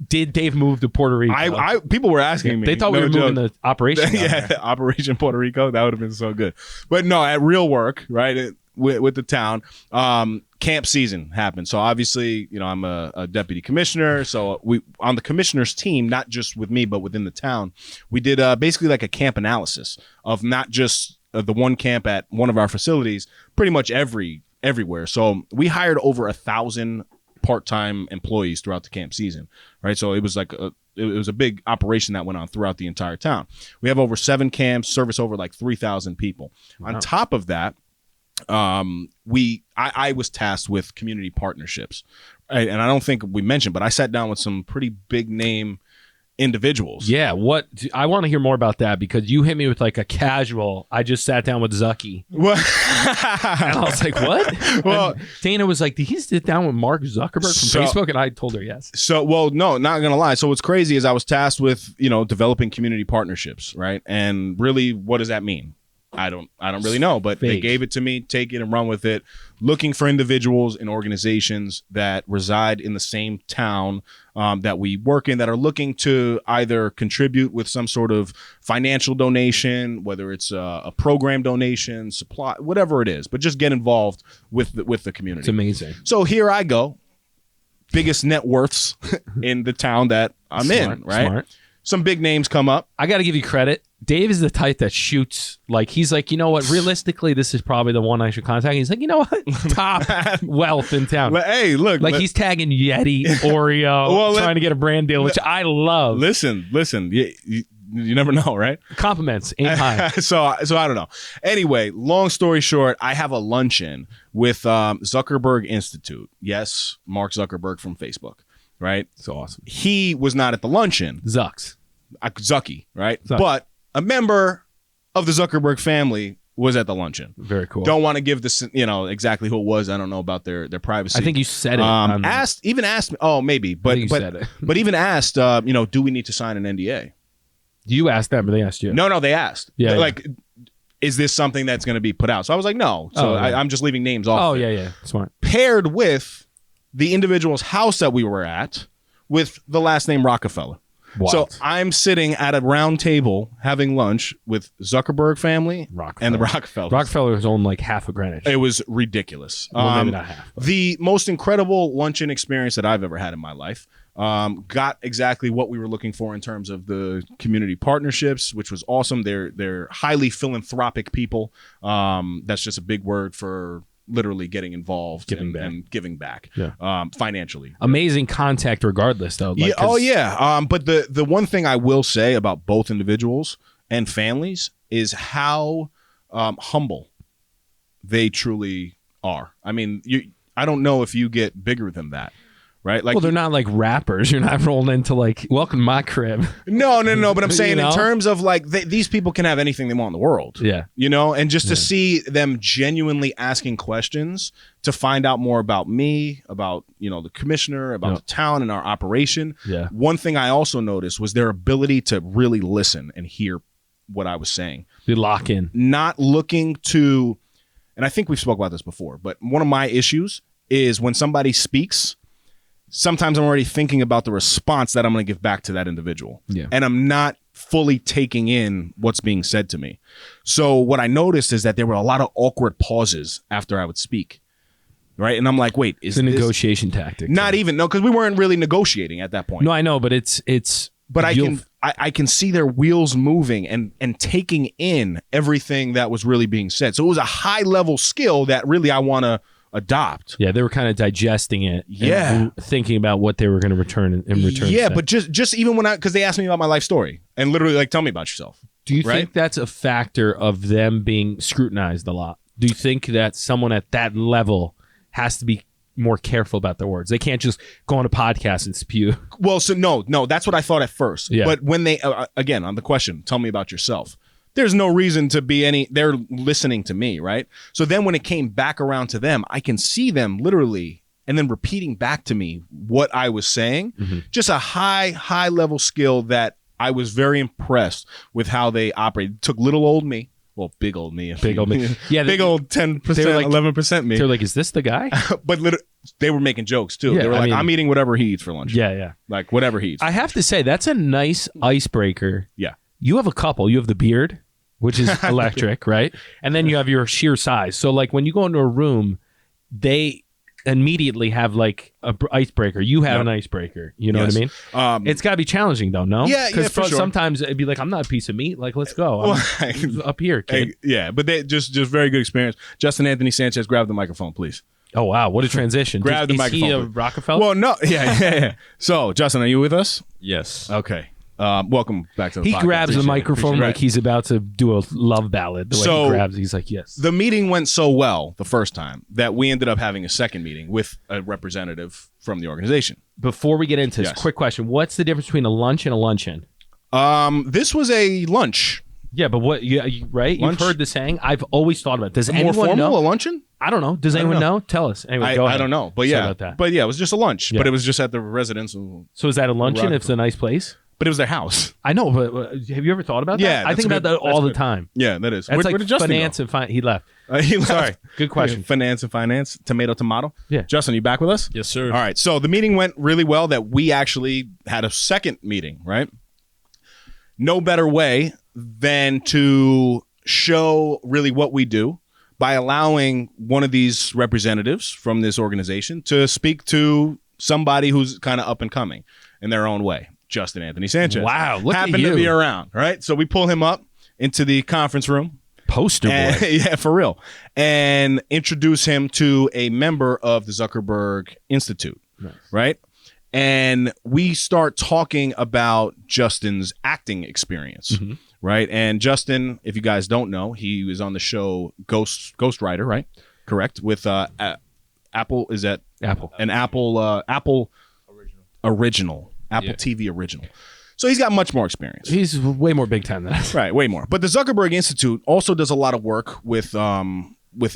Did Dave move to Puerto Rico? People were asking me. They thought we were moving the operation. Yeah, Operation Puerto Rico. That would have been so good. But no, at real work, right? With the town, camp season happened. So obviously, I'm a deputy commissioner. So we on the commissioner's team, not just with me, but within the town, we did basically like a camp analysis of not just the one camp at one of our facilities, pretty much everywhere. So we hired over 1,000 part-time employees throughout the camp season, right? So it was like it was a big operation that went on throughout the entire town. We have over 7 camps, service over like 3,000 people. Wow. On top of that, I was tasked with community partnerships, right? And I don't think we mentioned, but I sat down with some pretty big name individuals. Yeah, I want to hear more about that, because you hit me with like a casual, I just sat down with Zucky. Well, and I was like, what? Well, and Dana was like, did he sit down with Mark Zuckerberg from Facebook? And I told her yes. So, well, no, not gonna lie. So what's crazy is I was tasked with, developing community partnerships, right? And really, what does that mean? I don't really know, but they gave it to me, take it and run with it, looking for individuals and organizations that reside in the same town that we work in, that are looking to either contribute with some sort of financial donation, whether it's a program donation, supply, whatever it is, but just get involved with the community. It's amazing. So here I go, biggest net worths in the town that I'm in, right? Smart. Some big names come up. I got to give you credit. Dave is the type that shoots, like, he's like, you know what, realistically, this is probably the one I should contact. He's like, you know what, top wealth in town. Well, hey, look. Like, he's tagging Yeti, Oreo, trying to get a brand deal, which I love. Listen, you never know, right? Compliments ain't high. So I don't know. Anyway, long story short, I have a luncheon with Zuckerberg Institute. Yes, Mark Zuckerberg from Facebook, right? It's awesome. He was not at the luncheon. Zucky, right? Zucky. But a member of the Zuckerberg family was at the luncheon. Very cool. Don't want to give this, exactly who it was. I don't know about their privacy. I think you said it. Asked me. Oh, maybe. But even asked, do we need to sign an NDA? You asked them, or they asked you? No, they asked. Yeah. Like, is this something that's going to be put out? So I was like, no. So I'm just leaving names off. Oh, yeah. Smart. Paired with the individual's house that we were at with the last name Rockefeller. What? So I'm sitting at a round table having lunch with Zuckerberg family and the Rockefellers. Rockefellers own like half of Greenwich. It was ridiculous. Well, maybe not half. But. The most incredible luncheon experience that I've ever had in my life. Got exactly what we were looking for in terms of the community partnerships, which was awesome. They're highly philanthropic people. That's just a big word for literally getting involved and giving back financially. Amazing contact regardless, though. Like, but the one thing I will say about both individuals and families is how humble they truly are. I mean, I don't know if you get bigger than that. Right? Like, well, they're not like rappers. You're not rolling into like, welcome to my crib. No. But I'm saying in terms of like, these people can have anything they want in the world. Yeah. And just to see them genuinely asking questions to find out more about me, about, the commissioner, about the town and our operation. Yeah. One thing I also noticed was their ability to really listen and hear what I was saying. They lock in. Not looking to, and I think we've spoke about this before, but one of my issues is when somebody speaks, sometimes I'm already thinking about the response that I'm going to give back to that individual. Yeah. And I'm not fully taking in what's being said to me. So what I noticed is that there were a lot of awkward pauses after I would speak. Right. And I'm like, wait, is it's a negotiation tactic? Not even. No, because we weren't really negotiating at that point. No, I know, but it's. But I can see their wheels moving and taking in everything that was really being said. So it was a high level skill that really I want to adopt. Yeah, they were kind of digesting it. Yeah, and thinking about what they were going to return in return. Yeah, but just even because they asked me about my life story and literally like, tell me about yourself. Do you think that's a factor of them being scrutinized a lot? Do you think that someone at that level has to be more careful about their words? They can't just go on a podcast and spew. Well, so no, that's what I thought at first. Yeah. But when they again on the question, tell me about yourself. There's no reason to be they're listening to me, right? So then when it came back around to them, I can see them literally and then repeating back to me what I was saying. Mm-hmm. Just a high level skill that I was very impressed with how they operated. It took little old me. Well, big old me. Yeah. Big old 10%, 11% me. They're like, is this the guy? But they were making jokes too. Yeah, they were like, I'm eating whatever he eats for lunch. Yeah. Like whatever he eats. I have to say, that's a nice icebreaker. Yeah. You have a couple. You have the beard, which is electric, right? And then you have your sheer size. So like when you go into a room, they immediately have like a icebreaker. You have an icebreaker. You know what I mean? It's got to be challenging though, no? Yeah, because for sure. Sometimes it'd be like, I'm not a piece of meat. Like, let's go. I'm up here, kid. Yeah, but they just very good experience. Justin Anthony Sanchez, grab the microphone, please. Oh, wow. What a transition. Grab the is microphone. Is he a Rockefeller? Well, no. Yeah. So, Justin, are you with us? Yes. Okay. Welcome back to the He podcast. grabs the microphone Appreciate it. like he's about to do a love ballad. The way So- he grabs, he's like, yes. The meeting went so well the first time that we ended up having a second meeting with a representative from the organization. Before we get into this, Yes. quick question. What's the difference between a lunch and a luncheon? This was a lunch. Yeah, but what, right? Lunch? You've heard the saying. I've always thought about it. Does More anyone formal, know? a luncheon? I don't know. Does anyone know? Tell us. Anyway, go ahead. I don't know, but Sorry yeah, about that. but yeah, it was just a lunch. Yeah. But it was just at the residence. So is that a luncheon Rock- if it's a nice place? But it was their house. I know, but have you ever thought about that? Yeah, I that's think about good. that all That's the good. time. Yeah, that is. That's Where like did Justin finance go? and he left. He left. Sorry. Good question. Finance and finance. Tomato. Yeah. Justin, you back with us? Yes, sir. All right. So the meeting went really well that we actually had a second meeting, right? No better way than to show really what we do by allowing one of these representatives from this organization to speak to somebody who's kind of up and coming in their own way. Justin Anthony Sanchez. Wow, look at happened to you. be around, right? So we pull him up into the conference room. Poster boy. And, yeah, for real. And introduce him to a member of the Zuckerberg Institute, right? And we start talking about Justin's acting experience, right? And Justin, if you guys don't know, he was on the show Ghost Rider, right? Correct. With Apple, is that Apple. an Apple original, Apple TV original. So he's got much more experience. He's way more big time than us. Right, way more. But the Zuckerberg Institute also does a lot of work with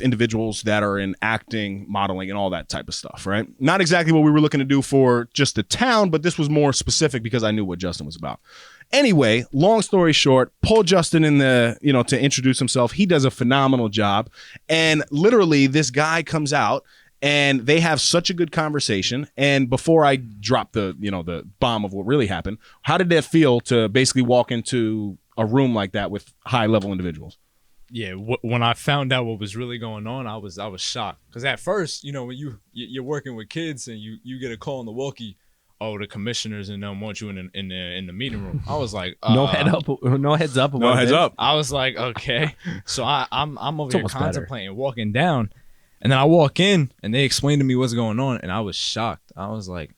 individuals that are in acting, modeling, and all that type of stuff, right? Not exactly what we were looking to do for just the town, but this was more specific because I knew what Justin was about. Anyway, long story short, pull Justin in to introduce himself. He does a phenomenal job. And literally this guy comes out and they have such a good conversation. And before I drop the bomb of what really happened, how did that feel to basically walk into a room like that with high level individuals? Yeah, when I found out what was really going on, I was shocked. Because at first, when you're working with kids and you get a call on the walkie, the commissioners and them want you in the meeting room. I was like, No heads up. No heads up. I was like, okay. So I'm over here almost contemplating walking down, and then I walk in and they explained to me what's going on, and I was shocked. I was like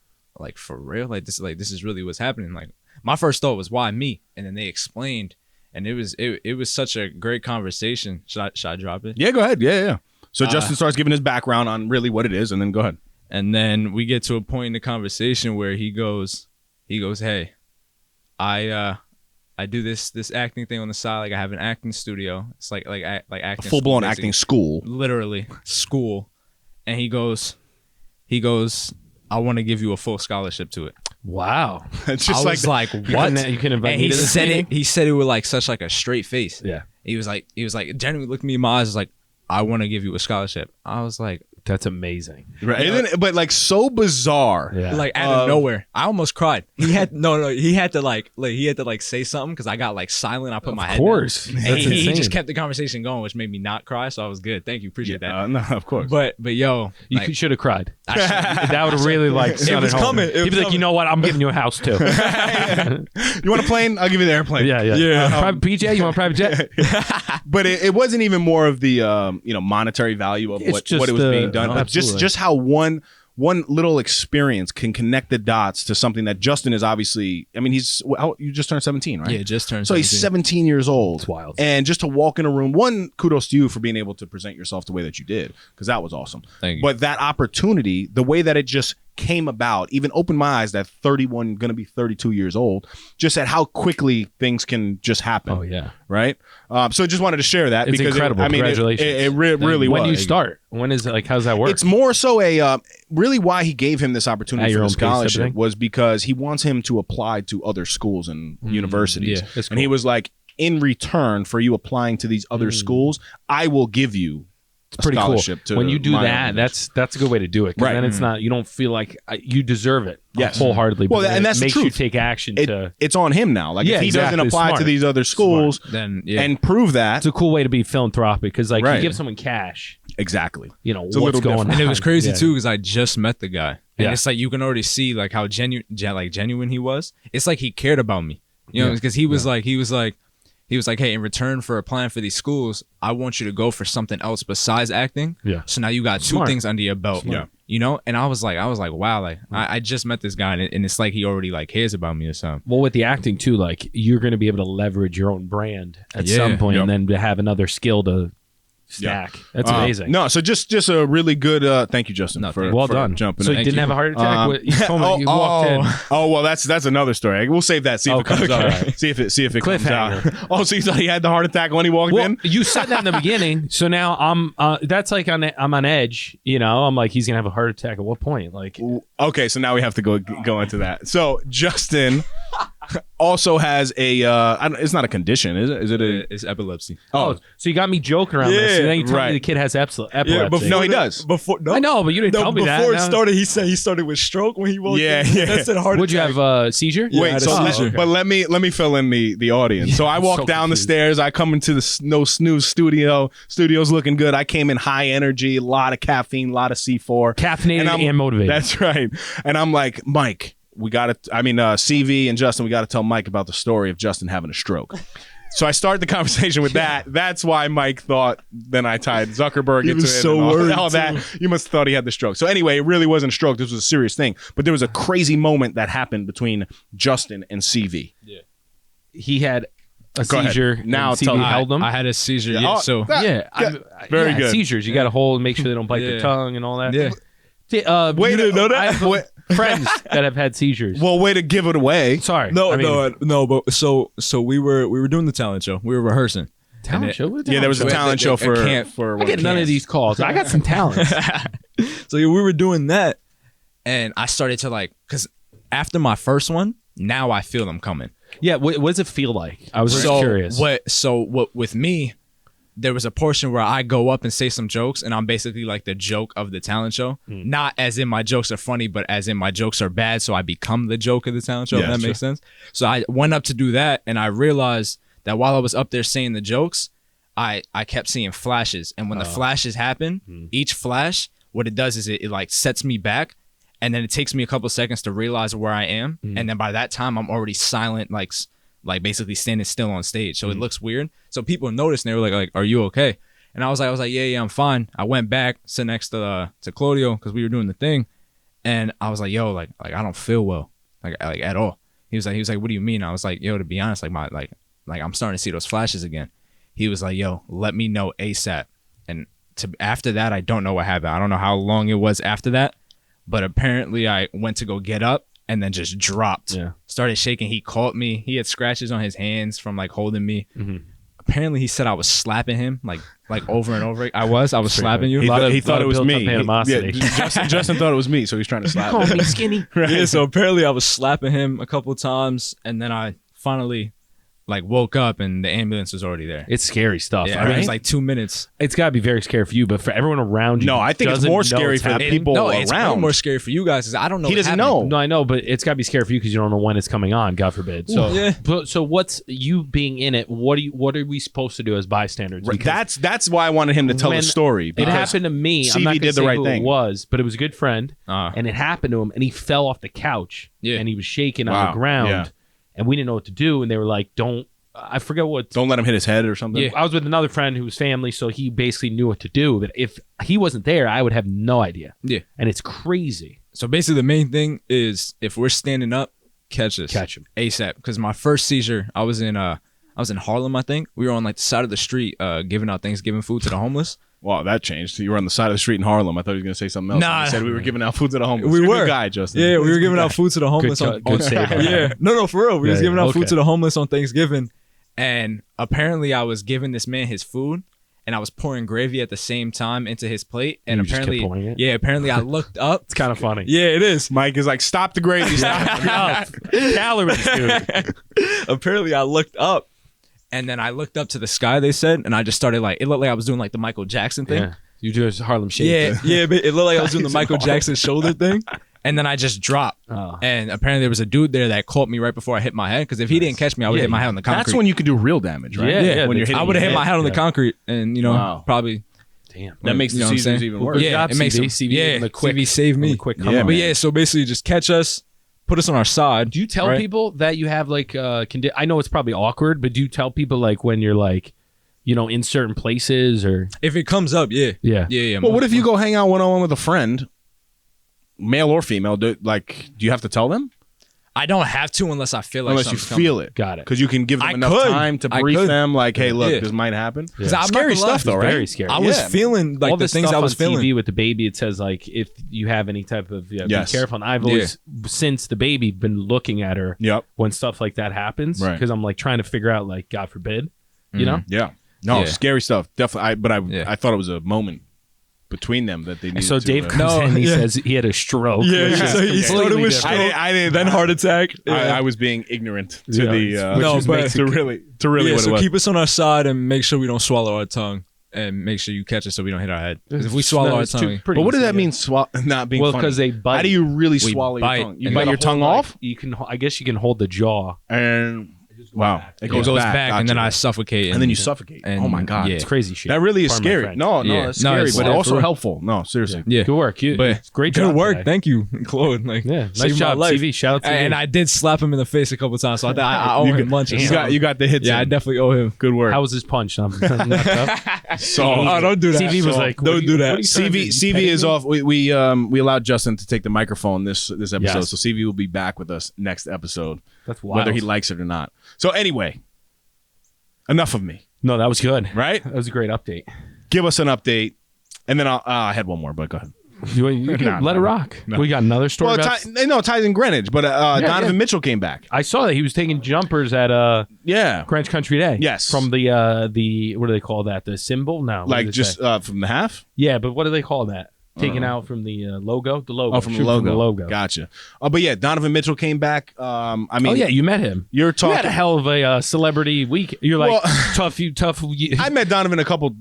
for real, this is really what's happening. Like my first thought was, why me? And then they explained, and it was such a great conversation. Should I drop it? Yeah, go ahead. Yeah. So Justin starts giving his background on really what it is, and then go ahead. And then we get to a point in the conversation where he goes, hey, I do this acting thing on the side. Like I have an acting studio. It's like acting, Full blown school, acting school. literally school. And he goes, I want to give you a full scholarship to it. Wow. It's just I was like, what? You can invite And me he to this said meeting? it. He said it with like such like a straight face. Yeah. He was like, genuinely looked me in my eyes. Was like, I want to give you a scholarship. I was like, That's amazing. Right. Isn't it, but like so bizarre. Yeah. like out of nowhere. I almost cried. He had he had to say something because I got like silent. I put my head down. Of course. And That's he insane. just kept the conversation going, which made me not cry. So I was good. Thank you. Appreciate that. No, of course. But yo, You like, should have cried. I should- That would have really like sent was it home. coming. It He'd was be like, coming. you know what? I'm giving you a house too. You want a plane? I'll give you the airplane. Yeah. Private PJ? You want a private jet? But it wasn't even more of the monetary value of It's what just it was the- being done, no, but absolutely. just how one little experience can connect the dots to something that Justin is obviously. I mean, you just turned 17, right? yeah, just turned. So he's 17 years old. It's wild. And just to walk in a room, kudos to you for being able to present yourself the way that you did, because that was awesome. Thank you. But that opportunity, the way that it just came about, even opened my eyes that 31, going to be 32 years old, just at how quickly things can just happen. Oh, yeah. Right? So just wanted to share that. It's because incredible. Congratulations. It really When was. do you start? When is it? Like, how does that work? It's more so really why he gave him this opportunity At for your the own pace type of scholarship thing? was because he wants him to apply to other schools and universities. yeah, that's And he cool. was like, in return for you applying to these other schools, I will give you a pretty cool. scholarship to When you do my that, organization. that's a good way to do it. 'Cause Right. then it's not, you don't feel like you deserve it Yes. wholeheartedly. Well, but then and that's it the makes you truth. take action to. It's on him now. Like Yeah, if he exactly. doesn't apply to Smart. these other schools Then yeah. and prove that, It's a cool way to be philanthropic because, like, Right. you give someone cash, exactly. you know, It's a what's little going different. on. And it was crazy Yeah. too because I just met the guy, and Yeah. it's like you can already see like how genuine he was. It's like he cared about me, you know, Yeah. because he was like, hey, in return for applying for these schools, I want you to go for something else besides acting. Yeah. So now you got two Smart. things under your belt. Yeah. you know? And I was like, wow, like I just met this guy and it's like he already like cares about me or something. Well, with the acting too, like you're going to be able to leverage your own brand at some point, and then to have another skill to stack. That's amazing. No, so just a really good thank you, Justin. Well done. Jumping so in. you didn't have a heart attack? You told me you walked in. Oh well, that's another story. We'll save that. See if it comes out. Right. See if it comes out. Oh, so you thought he had the heart attack when he walked in? You said that in the beginning, so now I'm that's like I'm on edge. You know, I'm like, he's gonna have a heart attack at what point? Like, okay, so now we have to go into that. So Justin also has a it's not a condition, is it? Is it it's epilepsy. Oh, so you got me joking around this, and then you told me the kid has epilepsy. No, he does. I know, but you didn't tell me that. Before it started, he said he started with stroke when he walked in. Yeah. That said heart Would you attack. have a seizure? Wait, but let me fill in the audience. So I walk down the stairs. I come into the No Snooze studio. Studio's looking good. I came in high energy, a lot of caffeine, a lot of C4, caffeinated and motivated. That's right. And I'm like, Mike, CV and Justin, we got to tell Mike about the story of Justin having a stroke. So I start the conversation with that. That's why Mike thought. Then I tied Zuckerberg into it. So and worried all that. You must have thought he had the stroke. So anyway, it really wasn't a stroke. This was a serious thing. But there was a crazy moment that happened between Justin and CV. Yeah. He had a Go seizure. ahead. Now CV tell me. held him. I had a seizure. Yeah. Very good. Seizures. You got to hold, make sure they don't bite their tongue and all that. Yeah. Wait, you didn't know that? I have friends that have had seizures. Well, way to give it away. Sorry. No, but so we were doing the talent show. We were rehearsing. Talent show? What Yeah, there was a talent show for. I get none of these calls. I got some talent. So we were doing that, and I started to like, because after my first one, now I feel them coming. Yeah, what does it feel like? I was just curious. What with me, there was a portion where I go up and say some jokes, and I'm basically like the joke of the talent show. Not as in my jokes are funny, but as in my jokes are bad, so I become the joke of the talent show, if that makes sense. So I went up to do that, and I realized that while I was up there saying the jokes, I kept seeing flashes. And when the flashes happen, each flash, what it does is it like sets me back, and then it takes me a couple seconds to realize where I am. And then by that time, I'm already silent, like basically standing still on stage. So it looks weird. So people noticed, and they were like, are you okay? And I was like, yeah, I'm fine. I went back, sit next to Claudio, because we were doing the thing. And I was like, yo, like I don't feel well, like at all. He was like, what do you mean? I was like, yo, to be honest, like I'm starting to see those flashes again. He was like, yo, let me know ASAP. And after that, I don't know what happened. I don't know how long it was after that, but apparently I went to go get up and then just dropped. Yeah. Started shaking. He caught me. He had scratches on his hands from like holding me. Apparently he said I was slapping him like over and over. I was slapping you. He thought it was me. Animosity. Justin thought it was me, so he's trying to slap me. Call me skinny. Right. Yeah, so apparently I was slapping him a couple times, and then I finally like woke up and the ambulance was already there. It's scary stuff. Yeah, it was like 2 minutes. It's got to be very scary for you, but for everyone around you, no, I think it's more scary for the people around. It's more scary for you guys because I don't know. He doesn't know. No, I know, but it's got to be scary for you because you don't know when it's coming on. God forbid. So, so what's you being in it? What are we supposed to do as bystanders? That's why I wanted him to tell the story. It happened to me. CV I'm not did the right thing. It was, but it was a good friend, and it happened to him, and he fell off the couch, and he was shaking on the ground, and we didn't know what to do, and they were like, "Don't." I forget what. Don't let him hit his head or something. Yeah, I was with another friend who was family, so he basically knew what to do. But if he wasn't there, I would have no idea. Yeah, and it's crazy. So basically, the main thing is if we're standing up, catch him ASAP. Because my first seizure, I was in Harlem. I think we were on like the side of the street, giving out Thanksgiving food to the homeless. Wow, that changed. You were on the side of the street in Harlem. I thought he was going to say something else. Nah. He said we were giving out food to the homeless. We You're were. a good guy, Justin. Yeah, we were giving out food to the homeless. Good save. Yeah, no, for real. We was giving out food to the homeless on Thanksgiving. And apparently I was giving this man his food and I was pouring gravy at the same time into his plate. And apparently I looked up. It's kind of funny. Yeah, it is. Mike is like, stop the gravy. Stop. Calories, dude. Apparently I looked up and then I looked up to the sky, they said, and I just started like, it looked like I was doing like the Michael Jackson thing. Yeah. You do a Harlem Shake. Yeah, but it looked like I was doing the Michael Jackson shoulder thing. And then I just dropped. And apparently there was a dude there that caught me right before I hit my head. Because if he didn't catch me, I would hit my head on the concrete. That's when you could do real damage, right? Yeah. When you're hitting I would have hit my head on the concrete and, probably. Damn. That makes the seasons even worse. Yeah, it makes CV, CV saved me. Quick but yeah, so basically just catch us, put us on our side. Do you tell people that you have like, I know it's probably awkward, but do you tell people like when you're like, in certain places or? If it comes up, yeah. Well, what if you go hang out one-on-one with a friend male or female, do you have to tell them? I don't have to unless I feel like Unless you feel it. Got it. Because you can give them enough time to brief them, like, hey, look, this might happen. Yeah. Scary stuff, though, right? Very scary. I was feeling like all the things stuff I was on feeling. TV with the baby, it says like if you have any type of be Yes. careful. And I've always since the baby been looking at her when stuff like that happens because I'm like trying to figure out like God forbid, you know? Yeah. No, scary stuff. Definitely. I thought it was a moment between them that they needed so to, Dave comes in and he says he had a stroke. So he started with stroke. I didn't then know. heart attack. I was being ignorant to to really so what it keep us on our side and make sure we don't swallow our tongue and make sure you catch it so we don't hit our head. Because if we swallow our tongue, but what does that mean? Not being well, funny? because they bite. How do you really swallow your tongue? You bite your tongue off? You can. I guess you can hold the jaw. And wow, it goes back, and then I suffocate, and then you suffocate. And, oh my god, It's crazy shit. that really is Pardon my scary. French. No, that's scary, it's but like- also helpful. No, seriously. Yeah. Good work. But Great good job work. today. Thank you, Claude. Like, Nice saved my job, life. TV. Shout out to TV. And I did slap him in the face a couple times, so I owe him lunch. You got the hits. Yeah, I definitely owe him. Good work. How was his punch? I'm not tough. So don't do that. CV was like, don't do that. CV is off. We allowed Justin to take the microphone this episode, Yes. so CV will be back with us next episode, That's wild. whether he likes it or not. So anyway, enough of me. No, that was good. Right? That was a great update. Give us an update, and then I had one more, but go ahead. You can let it rock. No. We got another story. Well, about it ties in Greenwich, but Donovan Mitchell came back. I saw that he was taking jumpers at Greenwich Country Day. Yes. From the what do they call that? The symbol? No. what Like do they just say? from the half. Yeah, but what do they call that? Taken out from the logo? The logo. Oh, from the Shoot logo. Gotcha. But yeah, Donovan Mitchell came back. I mean, Oh yeah, you met him. You're You talking. had a hell of a celebrity week. You're like Well, tough. I met Donovan a couple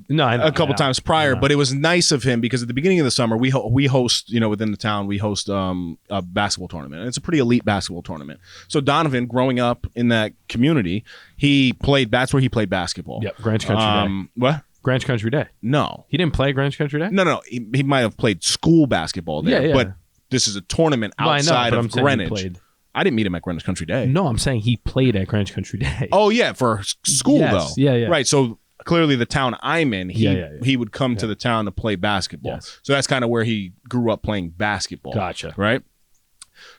times prior, but it was nice of him because at the beginning of the summer we host, within the town we host a basketball tournament, and it's a pretty elite basketball tournament. So Donovan, growing up in that community, that's where he played basketball. Yep, Greenwich Country Day. What? Greenwich Country Day. No, He didn't play Greenwich Country Day? no. He might have played school basketball there, Yeah. but this is a tournament Well, I know, outside but of I'm saying he Greenwich. played. I didn't meet him at Greenwich Country Day. No, I'm saying he played at Greenwich Country Day. Oh yeah, for school Yes. though. Yeah. Right. So clearly, the town I'm in, he would come to Yeah. the town to play basketball. Yes. So that's kind of where he grew up playing basketball. Gotcha. Right.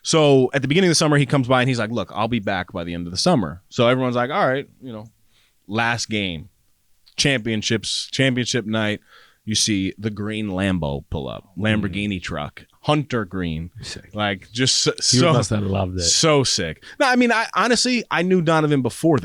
So at the beginning of the summer, he comes by and he's like, "Look, I'll be back by the end of the summer." So everyone's like, "All right, last game, championship night." You see the green Lambo pull up, Lamborghini truck, Hunter green, Sick. like just You so must have loved it. so sick. No, I mean, I knew Donovan before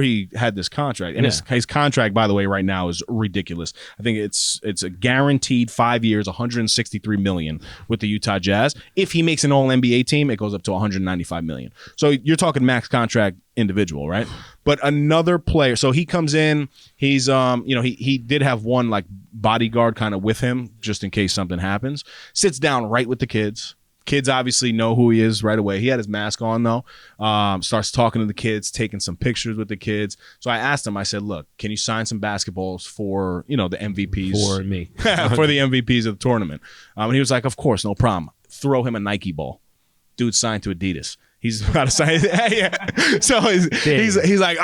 he had this contract, and his contract, by the way, right now is ridiculous. I think it's a guaranteed 5 years, $163 million with the Utah Jazz. If he makes an All NBA team, it goes up to $195 million. So you're talking max contract individual, right? But another player, so he comes in. He's he did have one like bodyguard kind of with him just in case something happens. Sits down right with the kids. Kids obviously know who he is right away. He had his mask on though. Starts talking to the kids, taking some pictures with the kids. So I asked him, I said, "Look, can you sign some basketballs for the MVPs For me. for the MVPs of the tournament?" And he was like, "Of course, no problem." Throw him a Nike ball. Dude signed to Adidas. He's about to sign. So he's like,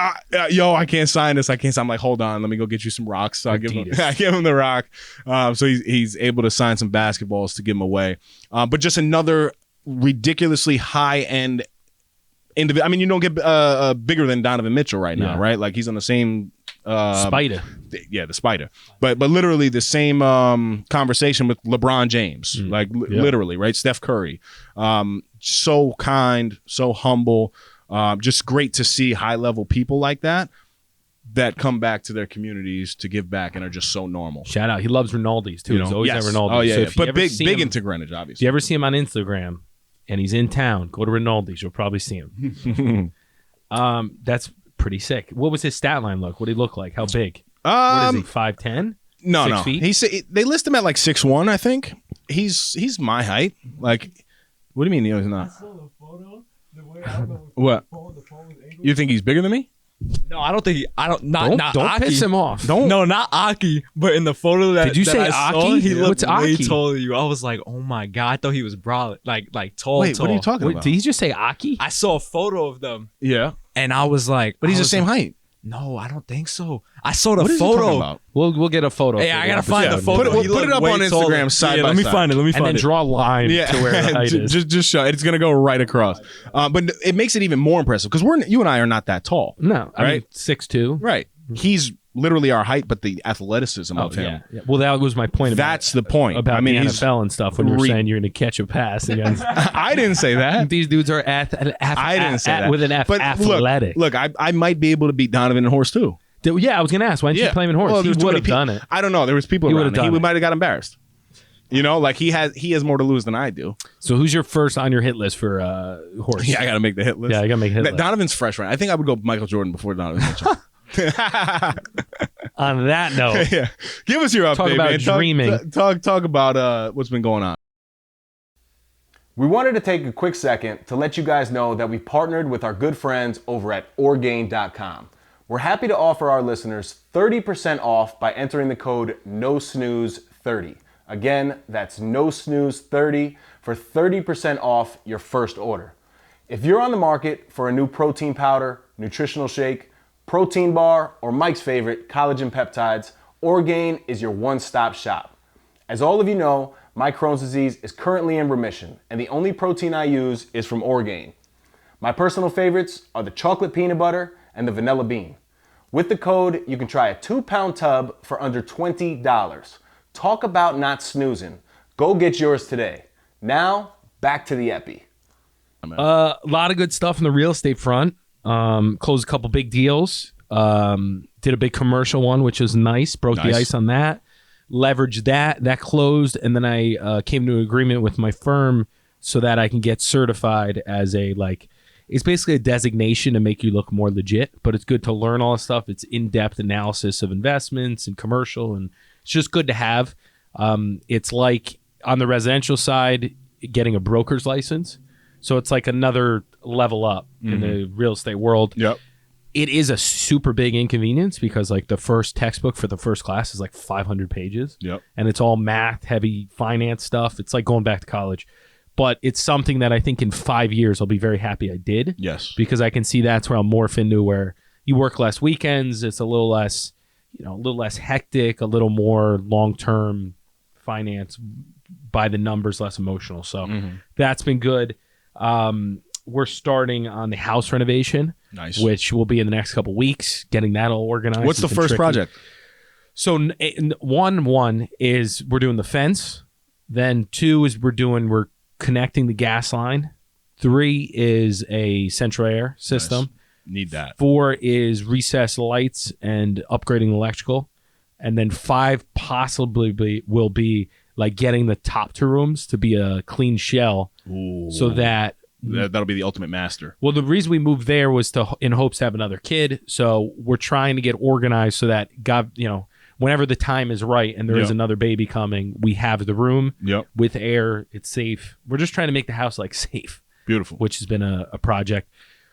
"Yo, I can't sign this. I can't sign." I'm like, "Hold on, let me go get you some rocks." So I give him the rock. So he's able to sign some basketballs to give him away. But just another ridiculously high end individual. I mean, you don't get bigger than Donovan Mitchell right now, right? Like he's on the same Spider. Yeah, the spider. But literally the same conversation with LeBron James. Literally, right? Steph Curry. So kind, so humble. Just great to see high level people like that come back to their communities to give back and are just so normal. Shout out. He loves Ronaldo's too. He's always at Ronaldo's. Oh yeah, So yeah. if you But ever see big him- into Greenwich, If obviously. you ever see him on Instagram and he's in town, go to Rinaldi's. You'll probably see him. That's pretty sick. What was his stat line look? What did he look like? How big? What is he, 5'10"? No, 6 no. feet? They list him at like 6'1", I think. He's my height. Like, what do you mean he's not? What? You think he's bigger than me? No, I don't think. Not Don't Aki. piss him off. No, not Aki. But in the photo that Did you that say I saw, Aki? he looked What's way Aki? taller than you. I was like, oh my god, I thought he was broad, like tall. Wait, tall. what are you talking Wait, about? did he just say Aki? I saw a photo of them, Yeah, and I was like, but he's the same height. No, I don't think so. I saw the What is he talking photo. about? We'll get a photo. Hey, for I the gotta find the episode. photo. Put He it looked up way on taller. Instagram side Yeah, by let me side. find it. Let me And find then it. draw a line to where the height is. just show. It's gonna go right across. But it makes it even more impressive because you and I are not that tall. No, I mean, Right? 6'2". Right. He's literally our height, but the athleticism of him. Yeah. Well, that was my point. That's the point. About I mean, the he's NFL and stuff when you're saying you're going to catch a pass against. I didn't say that. These dudes are I didn't say that. with an F. But athletic. Look, I might be able to beat Donovan in horse too. Yeah, I was going to ask. Why didn't you play him in horse? Well, He there was too would many have done it. I don't know. There was people He around. would've done He it. might have got embarrassed. You know, like he has more to lose than I do. So who's your first on your hit list for horse? Yeah, I got to make the hit list. Yeah, I got to make a hit list. Donovan's fresh, right? I think I would go Michael Jordan before Donovan Mitchell. On that note, Yeah, give us your update. Talk about man. dreaming. Talk about what's been going on. We wanted to take a quick second to let you guys know that we partnered with our good friends over at Orgain.com. We're happy to offer our listeners 30% off by entering the code NoSnooze30. Again, that's NoSnooze30 for 30% off your first order. If you're on the market for a new protein powder, nutritional shake, protein bar, or Mike's favorite, collagen peptides, Orgain is your one-stop shop. As all of you know, my Crohn's disease is currently in remission, and the only protein I use is from Orgain. My personal favorites are the chocolate peanut butter and the vanilla bean. With the code, you can try a 2-pound tub for under $20. Talk about not snoozing. Go get yours today. Now, back to the epi. a lot of good stuff in the real estate front. Closed a couple big deals. Did a big commercial one, which was nice. Broke the ice on that. Leveraged that. That closed, and then I came to an agreement with my firm so that I can get certified as a it's basically a designation to make you look more legit, but it's good to learn all this stuff. It's in-depth analysis of investments and commercial, and it's just good to have. It's like on the residential side, getting a broker's license. So it's like another level up in the real estate world. Yep. It is a super big inconvenience because the first textbook for the first class is 500 pages. Yep. And it's all math, heavy finance stuff. It's like going back to college. But it's something that I think in 5 years I'll be very happy I did. Yes. Because I can see that's where I'll morph into where you work less weekends. It's a little less, a little less hectic, a little more long-term finance by the numbers, less emotional. So that's been good. We're starting on the house renovation. Nice. Which will be in the next couple weeks, getting that all organized. What's the first project? So one is we're doing the fence. Then 2 is we're connecting the gas line. 3 is a central air system. Nice. Need that. 4 is recessed lights and upgrading electrical. And then 5 possibly will be getting the top 2 rooms to be a clean shell. Ooh. So that'll be the ultimate master. Well, the reason we moved there was in hopes to have another kid. So we're trying to get organized so that whenever the time is right and there is another baby coming, we have the room with air. It's safe. We're just trying to make the house safe. Beautiful. Which has been a project.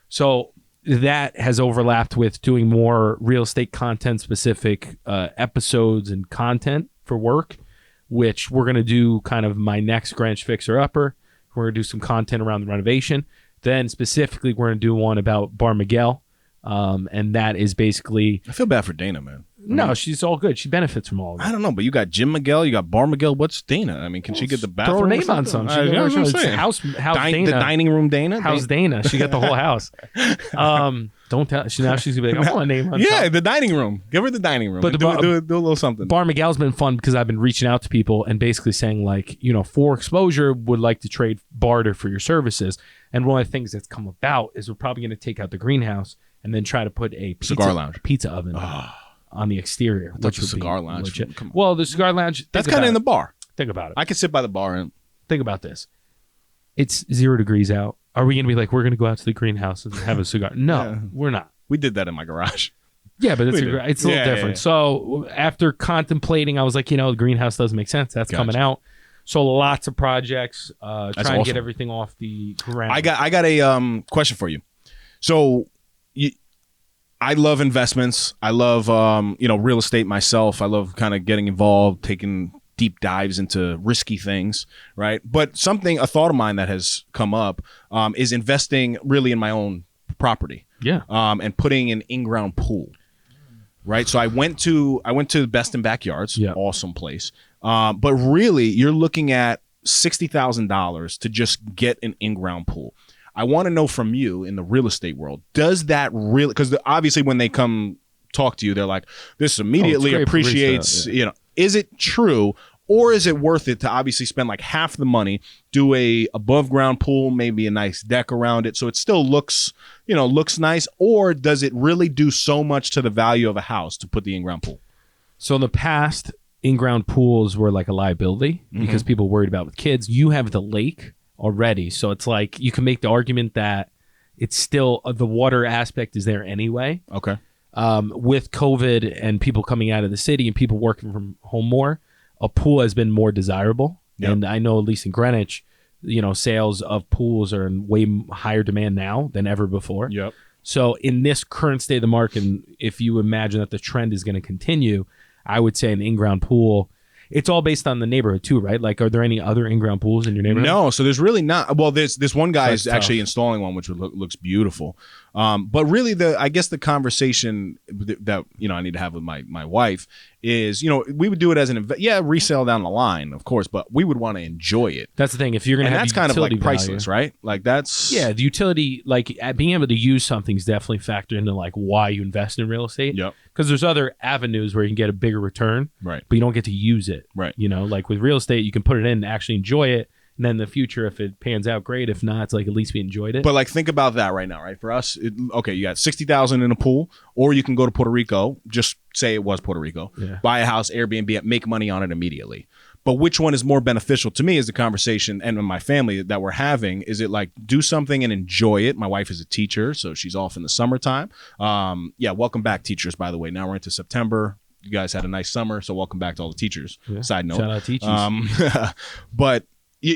So that has overlapped with doing more real estate content specific episodes and content for work, which we're going to do kind of my next Greenwich Fixer Upper. We're going to do some content around the renovation. Then specifically, we're going to do one about Bar Miguel. And that is basically... I feel bad for Dana, man. No, she's all good. She benefits from all of it. I don't know, but you got Jim Miguel, you got Bar Miguel. What's Dana? I mean, can she get the bathroom? Throw her name on some. House Dana. The dining room Dana? House Dana. She got the whole house. Don't tell. Now she's going to be like, I want a name on top. The dining room. Give her the dining room. But do a little something. Bar Miguel's been fun because I've been reaching out to people and basically saying for exposure, would like to trade barter for your services. And one of the things that's come about is we're probably going to take out the greenhouse and then try to put a cigar lounge, pizza oven on the exterior. Which is cigar lounge. Well, the cigar lounge. That's kind of in the bar. Think about it. I could sit by the bar and think about this. It's 0 degrees out. Are we going to be we're going to go out to the greenhouse and have a cigar? No, we're not. We did that in my garage. Yeah, but it's a little different. Yeah. So after contemplating, I was like, the greenhouse doesn't make sense. That's coming out. So lots of projects, trying to get everything off the ground. I got a question for you. So I love investments. I love real estate myself. I love kind of getting involved, taking deep dives into risky things, right? But a thought of mine that has come up is investing really in my own property. Yeah. And putting an in-ground pool. Right. So I went to Best in Backyards. Yeah. Awesome place. But really, you're looking at $60,000 to just get an in-ground pool. I want to know from you in the real estate world, does that really, because obviously when they come talk to you, they're like, this immediately appreciates, you know, is it true? Or is it worth it to obviously spend like half the money, do a above ground pool, maybe a nice deck around it, so it still looks nice? Or does it really do so much to the value of a house to put the in-ground pool? So in the past, in-ground pools were like a liability because people worried about with kids. You have the lake already, so it's like you can make the argument that it's still the water aspect is there anyway. Okay. With COVID and people coming out of the city and people working from home more, a pool has been more desirable. Yep. And I know at least in Greenwich, you know, sales of pools are in way higher demand now than ever before. Yep. So in this current state of the market, if you imagine that the trend is going to continue, I would say an in-ground pool. It's all based on the neighborhood too, right? Like, are there any other in-ground pools in your neighborhood? No, so there's really not. Well, this one guy is actually installing one, which looks beautiful. But really, I guess the conversation that you know I need to have with my wife is, you know, we would do it as resale down the line, of course, but we would want to enjoy it. That's the thing. If you're going to have that's kind of like priceless, value, right? Like that's the utility, like being able to use something's definitely factored into like why you invest in real estate. Yep. Because there's other avenues where you can get a bigger return, right? But you don't get to use it, right? You know, like with real estate, you can put it in and actually enjoy it. And then in the future, if it pans out, great. If not, it's like at least we enjoyed it. But like, think about that right now, right? For us, okay, you got $60,000 in a pool, or you can go to Puerto Rico. Just say it was Puerto Rico. Yeah. Buy a house, Airbnb it, make money on it immediately. But which one is more beneficial to me is the conversation, and my family that we're having. Is it like do something and enjoy it? My wife is a teacher, so she's off in the summertime. Welcome back, teachers, by the way. Now we're into September. You guys had a nice summer, so welcome back to all the teachers. Yeah. Side note. Shout out teachers. But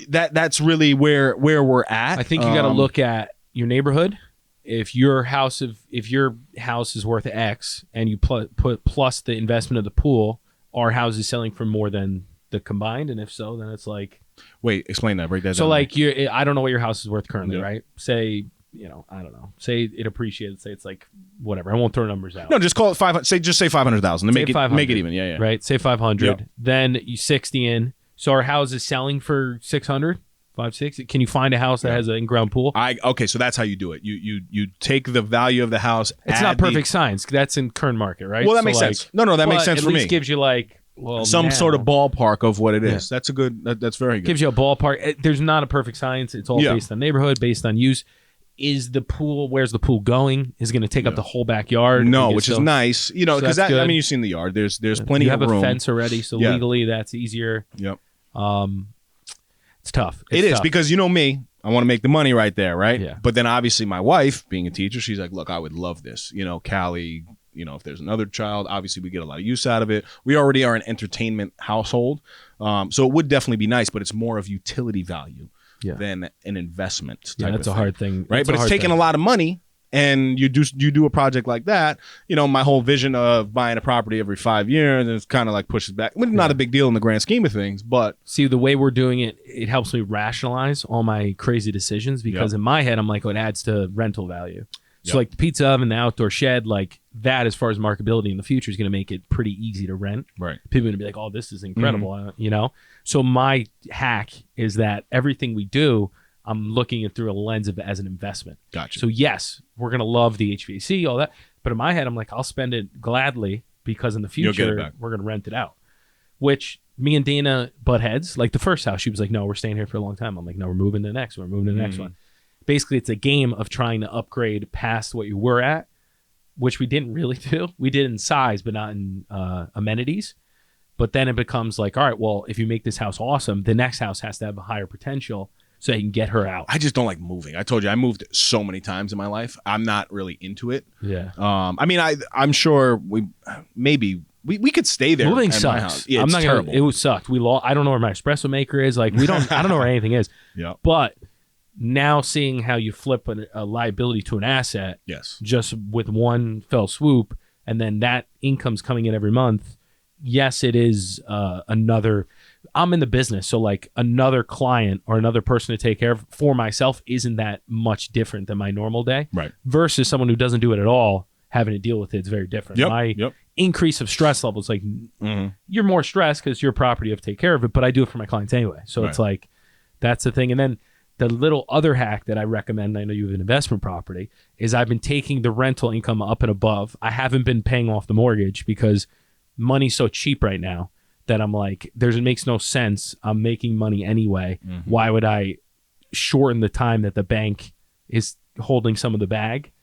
that's really where we're at. I think you got to look at your neighborhood. If your house is worth X and you put plus the investment of the pool, are houses selling for more than the combined? And if so, then it's like, wait, explain that. Break that down. So like I don't know what your house is worth currently, right? Say, you know, I don't know. Say it appreciates. Say it's like whatever. I won't throw numbers out. No, just call it 500. Just say 500,000 to make it even. Yeah. Right. Say 500. Yep. Then you 60 in. So our house is selling for 600, 560. Can you find a house that has an in-ground pool? Okay, so that's how you do it. You take the value of the house. It's not perfect science. That's in current market, right? Well, that makes sense. No, that makes sense for me. At least gives you like some sort of ballpark of what it is. That's that's very good. Gives you a ballpark. There's not a perfect science. It's all based on neighborhood, based on use. Is the pool? Where's the pool going? Is it going to take up the whole backyard? No, which is nice. You know, because I mean, you've seen the yard. There's plenty of room. You have a fence already, so legally that's easier. Yep. It's tough. It is because you know me. I want to make the money right there, right? Yeah. But then obviously my wife, being a teacher, she's like, look, I would love this. You know, Callie, you know, if there's another child, obviously we get a lot of use out of it. We already are an entertainment household. So it would definitely be nice, but it's more of utility value than an investment. That's a hard thing. Right. But it's taking a lot of money. And you do a project like that, you know, my whole vision of buying a property every 5 years, and it's kind of like pushes back. Well, not a big deal in the grand scheme of things, but see, the way we're doing it, it helps me rationalize all my crazy decisions because in my head, I'm like, it adds to rental value. So like the pizza oven, the outdoor shed, like that, as far as marketability in the future, is going to make it pretty easy to rent. Right. People are going to be like, oh, this is incredible, you know? So my hack is that everything we do, I'm looking at through a lens of as an investment. Gotcha. So yes, we're gonna love the HVAC, all that, but in my head, I'm like, I'll spend it gladly because in the future we're gonna rent it out. Which me and Dana butt heads. Like the first house, she was like, "No, we're staying here for a long time." I'm like, "No, we're moving to the next. We're moving to the next one." Basically, it's a game of trying to upgrade past what you were at, which we didn't really do. We did in size, but not in amenities. But then it becomes like, all right, well, if you make this house awesome, the next house has to have a higher potential. So you can get her out. I just don't like moving. I told you I moved so many times in my life. I'm not really into it. Yeah. I mean, I'm sure we could stay there. Moving sucks. Yeah, it's terrible. It sucked. I don't know where my espresso maker is. Like I don't know where anything is. Yeah. But now seeing how you flip a liability to an asset. Yes. Just with one fell swoop, and then that income's coming in every month. Yes, it is another I'm in the business, so like another client or another person to take care of for myself isn't that much different than my normal day. Right. Versus someone who doesn't do it at all, having to deal with it, it's very different. Yep. My increase of stress levels, like you're more stressed because your property, you have to take care of it, but I do it for my clients anyway. So it's like, that's the thing. And then the little other hack that I recommend, I know you have an investment property, is I've been taking the rental income up and above. I haven't been paying off the mortgage because money's so cheap right now that I'm like, it makes no sense. I'm making money anyway. Why would I shorten the time that the bank is holding some of the bag?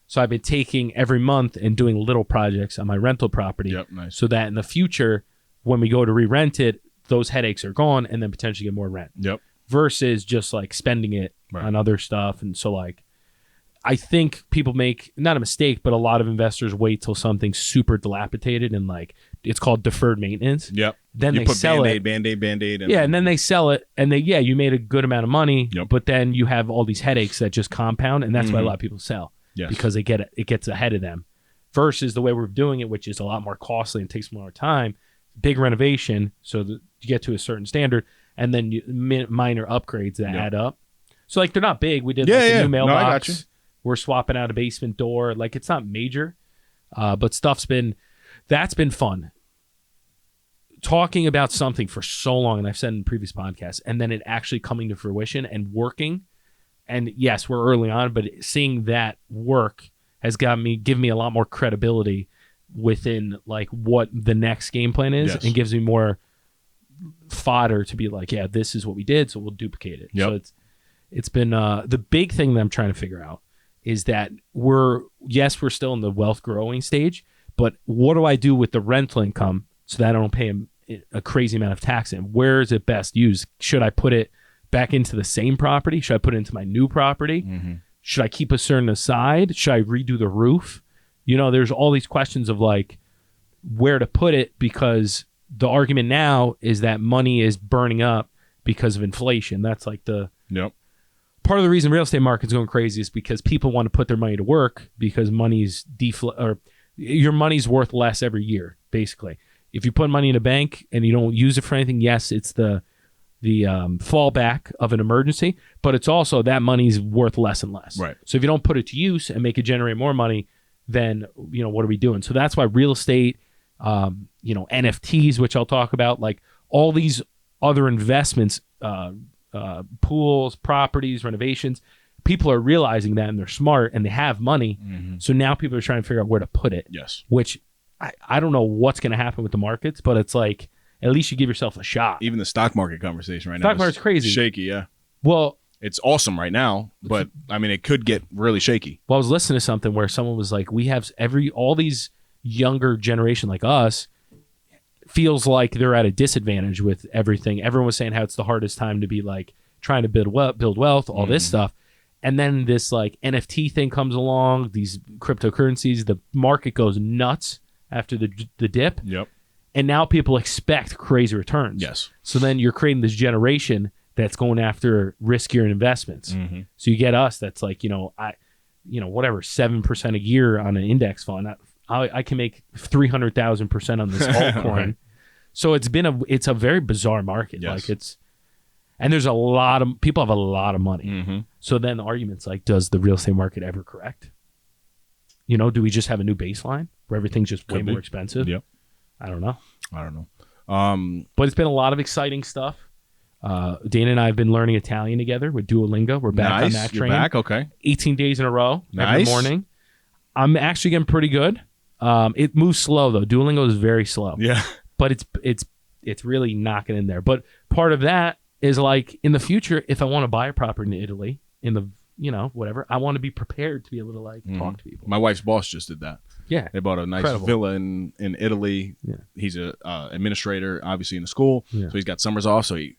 So I've been taking every month and doing little projects on my rental property so that in the future, when we go to re-rent it, those headaches are gone and then potentially get more rent. Versus just like spending it on other stuff. And so like, I think people make, not a mistake, but a lot of investors wait till something's super dilapidated and like, it's called deferred maintenance. Then they sell it. Band-Aid. And then they sell it and you made a good amount of money, but then you have all these headaches that just compound. And that's why a lot of people sell because it gets ahead of them versus the way we're doing it, which is a lot more costly and takes more time. Big renovation. So that you get to a certain standard. And then minor upgrades that add up. So like they're not big. We did a new mailbox. No, I got you. We're swapping out a basement door. Like it's not major, but that's been fun. Talking about something for so long, and I've said in previous podcasts, and then it actually coming to fruition and working. And yes, we're early on, but seeing that work has given me a lot more credibility within like what the next game plan is, and gives me more fodder to be like, yeah, this is what we did, so we'll duplicate it. So it's been the big thing that I'm trying to figure out is that we're still in the wealth growing stage, but what do I do with the rental income so that I don't pay a crazy amount of tax in? Where is it best used? Should I put it back into the same property? Should I put it into my new property? Should I keep a certain aside? Should I redo the roof? There's all these questions of like where to put it, because the argument now is that money is burning up because of inflation. That's like part of the reason real estate market's going crazy is because people want to put their money to work because your money's worth less every year, basically. If you put money in a bank and you don't use it for anything, yes, it's the fallback of an emergency, but it's also that money's worth less and less. Right. So if you don't put it to use and make it generate more money, then what are we doing? So that's why real estate, NFTs, which I'll talk about, like all these other investments, pools, properties, renovations, people are realizing that and they're smart and they have money. So now people are trying to figure out where to put it. Which I don't know what's going to happen with the markets, but it's like, at least you give yourself a shot. Even the stock market conversation right now. Stock market's crazy. Shaky, yeah. Well, it's awesome right now, but I mean, it could get really shaky. Well, I was listening to something where someone was like, we have all these younger generation like us feels like they're at a disadvantage with everything. Everyone was saying how it's the hardest time to be like trying to build wealth, all this stuff. And then this like NFT thing comes along, these cryptocurrencies, the market goes nuts after the dip. And now people expect crazy returns. So then you're creating this generation that's going after riskier investments. So you get us that's like, whatever, 7% a year on an index fund. I can make 300,000% on this altcoin. So it's a very bizarre market. Like and there's a lot of people have a lot of money. So then the argument's like, does the real estate market ever correct? Do we just have a new baseline where everything's just way more expensive? I don't know. But it's been a lot of exciting stuff. Dana and I have been learning Italian together with Duolingo. We're back on that train. You're back, okay. 18 days in a row every morning. I'm actually getting pretty good. It moves slow though. Duolingo is very slow. But it's really knocking in there. But part of that is like in the future, if I want to buy a property in Italy, in the whatever, I want to be prepared to be able to like talk to people. My wife's boss just did that. They bought a nice villa in Italy. He's a administrator, obviously in the school, so he's got summers off. So he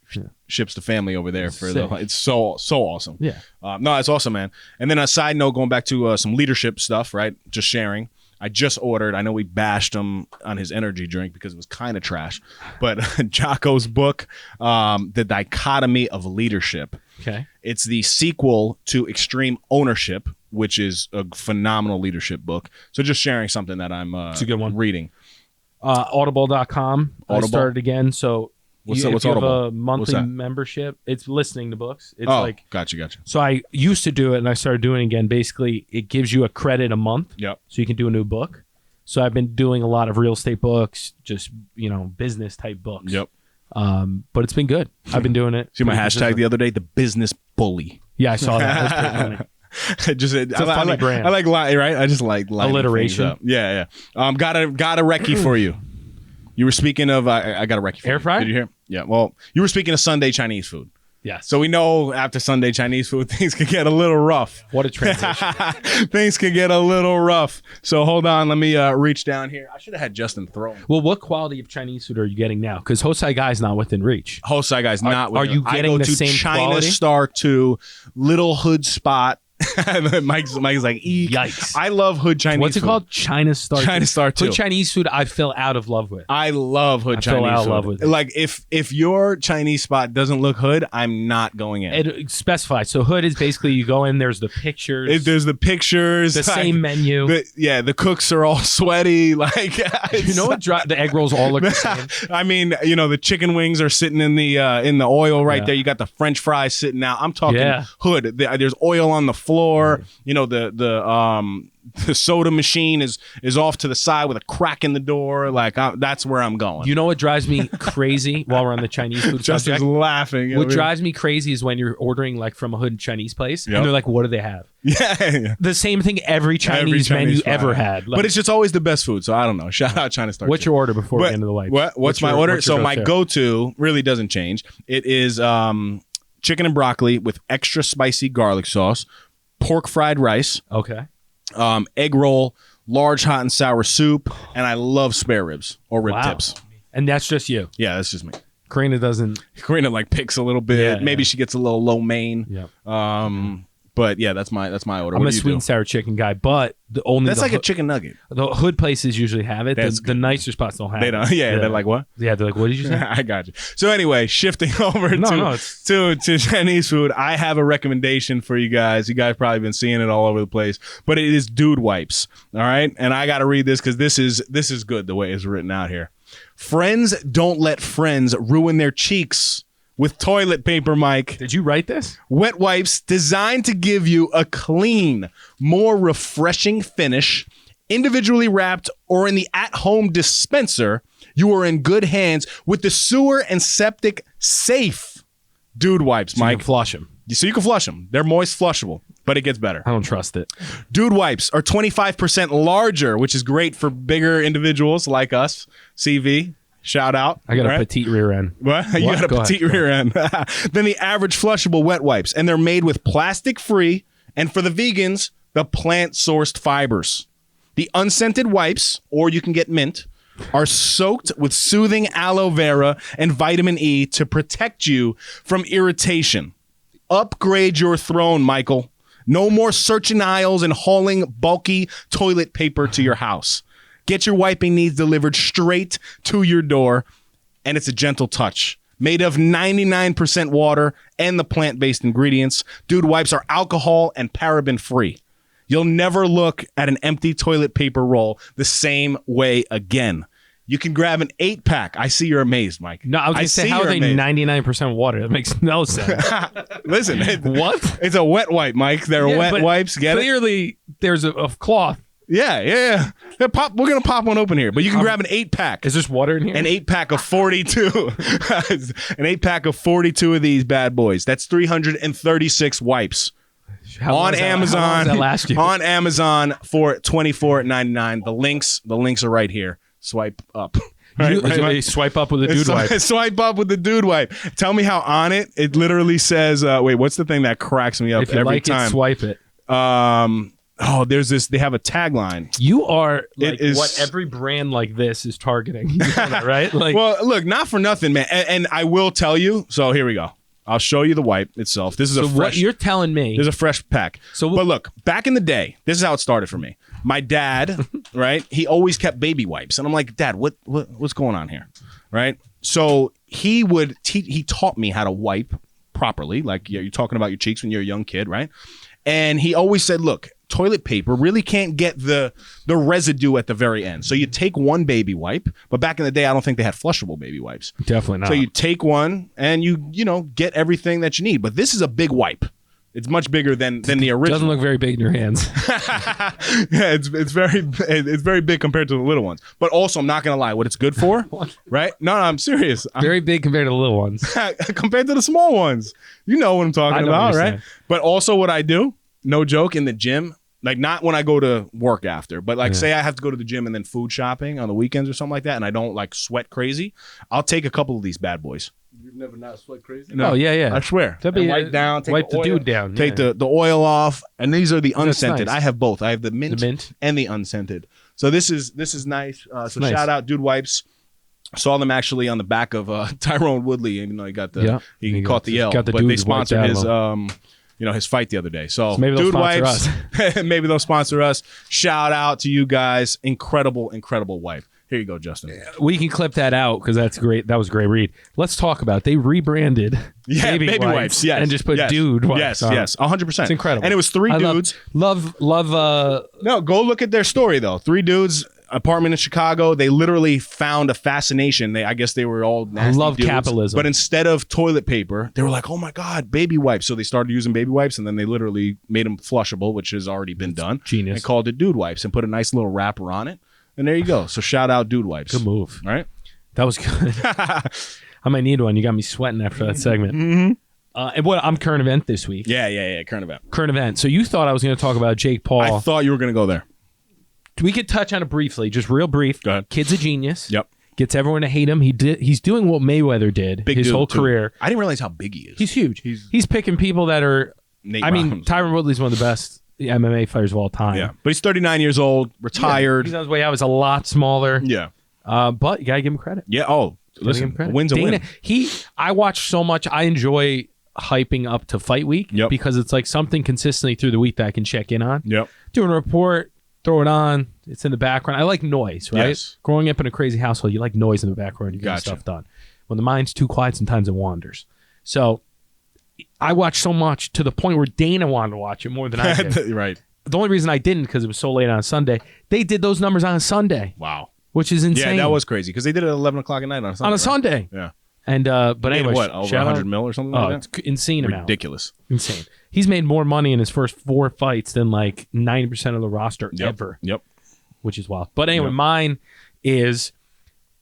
ships the family over there for it's so awesome. No, it's awesome, man. And then a side note, going back to some leadership stuff, right? Just sharing. I just ordered. I know we bashed him on his energy drink because it was kind of trash, but Jocko's book, The Dichotomy of Leadership. Okay. It's the sequel to Extreme Ownership, which is a phenomenal leadership book. So just sharing something that I'm it's a good one. Reading. Audible.com. I started again. So What's if you Audible? have a monthly membership, it's listening to books. It's gotcha. So I used to do it, and I started doing it again. Basically, it gives you a credit a month. Yep. So you can do a new book. So I've been doing a lot of real estate books, just business type books. Yep. But it's been good. I've been doing it. See my hashtag the other day, the business bully. Yeah, I saw that. That was pretty funny. It's a funny brand. I like right. I just like alliteration. Up. Yeah. Got a recce for you. You were speaking of. I got a recce for air you. fryer. Did you hear? Yeah. Well, you were speaking of Sunday Chinese food. Yes. So we know after Sunday Chinese food, things can get a little rough. What a transition. Things can get a little rough. So hold on. Let me reach down here. I should have had Justin throw. Well, what quality of Chinese food are you getting now? Because Hosai Guy's not within reach. Hosai Guy's not within reach. Are you getting the same China quality? Star 2, Little Hood Spot. Mike's like, eek. Yikes. I love Hood Chinese What's it food. called? China Star. China Star 2. Hood Chinese food I fell out of love with. I love Hood Chinese fell out of food. love with it. Like if your Chinese spot doesn't look Hood, I'm not going in. It specifies. So Hood is basically you go in, there's the pictures. There's the pictures. The same menu. The cooks are all sweaty. Like you know what? The egg rolls all look the same. I mean, the chicken wings are sitting in the oil right there. You got the French fries sitting out. I'm talking Hood. There's oil on the floor. The soda machine is off to the side with a crack in the door. Like that's where I'm going. You know what drives me crazy while we're on the Chinese food Justin's subject? laughing. What drives me crazy is when you're ordering like from a Hood Chinese place and they're like, "What do they have?" Yeah. The same thing every Chinese menu ever had. Like, but it's just always the best food. So I don't know. Shout out China Star. What's your order before we get into the wipes? What's my order? So my go-to really doesn't change. It is chicken and broccoli with extra spicy garlic sauce, pork fried rice. Okay. Egg roll, large hot and sour soup, and I love spare ribs or rib tips. And that's just you. Yeah, that's just me. Karina doesn't. Karina like picks a little bit. Maybe she gets a little low main. Yeah. But yeah, that's my order. I'm a sweet and sour chicken guy, but that's like a chicken nugget. The Hood places usually have it. The nicer spots don't have it. They don't. Yeah, they're like what? Yeah, they're like, what did you say? I got you. So anyway, shifting over to Chinese food, I have a recommendation for you guys. You guys probably been seeing it all over the place, but it is dude wipes. All right, and I got to read this because this is good the way it's written out here. Friends don't let friends ruin their cheeks with toilet paper, Mike. Did you write this? Wet wipes designed to give you a clean, more refreshing finish. Individually wrapped or in the at-home dispenser, you are in good hands with the sewer and septic safe dude wipes, Mike. You can flush them. So you can flush them. They're moist flushable, but it gets better. I don't trust it. Dude wipes are 25% larger, which is great for bigger individuals like us. CV. Shout out. I got a petite rear end. What? You got a petite rear end. Than the average flushable wet wipes. And they're made with plastic-free, and for the vegans, the plant-sourced fibers. The unscented wipes, or you can get mint, are soaked with soothing aloe vera and vitamin E to protect you from irritation. Upgrade your throne, Michael. No more searching aisles and hauling bulky toilet paper to your house. Get your wiping needs delivered straight to your door, and it's a gentle touch. Made of 99% water and the plant-based ingredients, Dude wipes are alcohol and paraben-free. You'll never look at an empty toilet paper roll the same way again. You can grab an 8-pack. I see you're amazed, Mike. No, I was going to say, how are they 99% water? That makes no sense. Listen. What? It's a wet wipe, Mike. They're wet wipes. Get clearly, there's a cloth. Yeah. We're going to pop one open here, but you can grab an 8-pack. Is there water in here? An 8-pack of 42. An 8-pack of 42 of these bad boys. That's 336 wipes. On Amazon. How long does that last you? On Amazon for $24.99. The links are right here. Swipe up. Right? Swipe up with a dude wipe. Swipe up with the dude wipe. Tell me how on it literally says, wait, what's the thing that cracks me up every time? Swipe it. There's this, they have a tagline. You are like what every brand like this is targeting. You know that, right? Like, well, look, not for nothing, man. And I will tell you, so here we go. I'll show you the wipe itself. This is a fresh. What you're telling me? There's a fresh pack. But look, back in the day, this is how it started for me. My dad, right? He always kept baby wipes, and I'm like, Dad, what's going on here, right? So he taught me how to wipe properly. Like you're talking about your cheeks when you're a young kid, right? And he always said, look, toilet paper really can't get the residue at the very end. So you take one baby wipe, but back in the day, I don't think they had flushable baby wipes. Definitely not. So you take one and you get everything that you need. But this is a big wipe. It's much bigger than the original. Doesn't look very big in your hands. Yeah, it's very big compared to the little ones. But also, I'm not gonna lie, what it's good for, right? No, I'm serious. Very big compared to the little ones. Compared to the small ones. You know what I'm talking about, right? Saying. But also what I do, no joke, in the gym, like not when I go to work after, but like say I have to go to the gym and then food shopping on the weekends or something like that, and I don't like sweat crazy, I'll take a couple of these bad boys. You've never not sweat crazy? No, yeah. I swear. Be, wipe down, take wipe the oil, dude down. Take the oil off, and these are the unscented. nice. I have both. I have the mint and the unscented. So this is nice. So nice. Shout out Dude Wipes. Saw them actually on the back of Tyrone Woodley, even though he got he caught the L. Got the but they dudes wiped sponsored out his his fight the other day. So maybe they'll Dude sponsor Wipes, maybe they'll sponsor us. Shout out to you guys. Incredible wipe. Here you go, Justin. We can clip that out because that's great. That was a great read. Let's talk about it. They rebranded baby wipes, yes, and just put dude wipes. Yes, 100%. It's incredible. And it was three dudes. Love. No, go look at their story though. Three dudes, apartment in Chicago. They literally found a fascination. I guess they were all nasty love dudes, capitalism. But instead of toilet paper, they were like, "Oh my god, baby wipes!" So they started using baby wipes, and then they literally made them flushable, which has already been done. Genius. And called it dude wipes, and put a nice little wrapper on it. And there you go. So shout out Dude Wipes. Good move. All right. That was good. I might need one. You got me sweating after that segment. Mm-hmm. And I'm current event this week. Yeah. Current event. Current event. So you thought I was going to talk about Jake Paul. I thought you were going to go there. We could touch on it briefly, just real brief. Go ahead. Kid's a genius. Yep. Gets everyone to hate him. He's doing what Mayweather did Big his dude, whole too. career. I didn't realize how big he is. He's huge. He's picking people that are. Nate I mean, Brown. Tyron Woodley's one of the best MMA fighters of all time. Yeah, but he's 39 years old, retired. He's on his way out. He's a lot smaller. Yeah. But you gotta give him credit. Yeah. Oh, listen, a win's a win. I watch so much. I enjoy hyping up to fight week because it's like something consistently through the week that I can check in on. Yep. Doing a report, throw it on. It's in the background. I like noise, right? Yes. Growing up in a crazy household, you like noise in the background. You get stuff done. When the mind's too quiet, sometimes it wanders. So I watch so much to the point where Dana wanted to watch it more than I did. Right. The only reason I didn't because it was so late on a Sunday. They did those numbers on a Sunday. Wow. Which is insane. Yeah, that was crazy because they did it at 11 o'clock at night on a Sunday. On a Sunday. Yeah. And but anyway, what, over 100 mil or something like that? It's insane amount. Ridiculous. Insane. He's made more money in his first 4 fights than like 90% of the roster ever. Yep. Which is wild. But anyway, mine is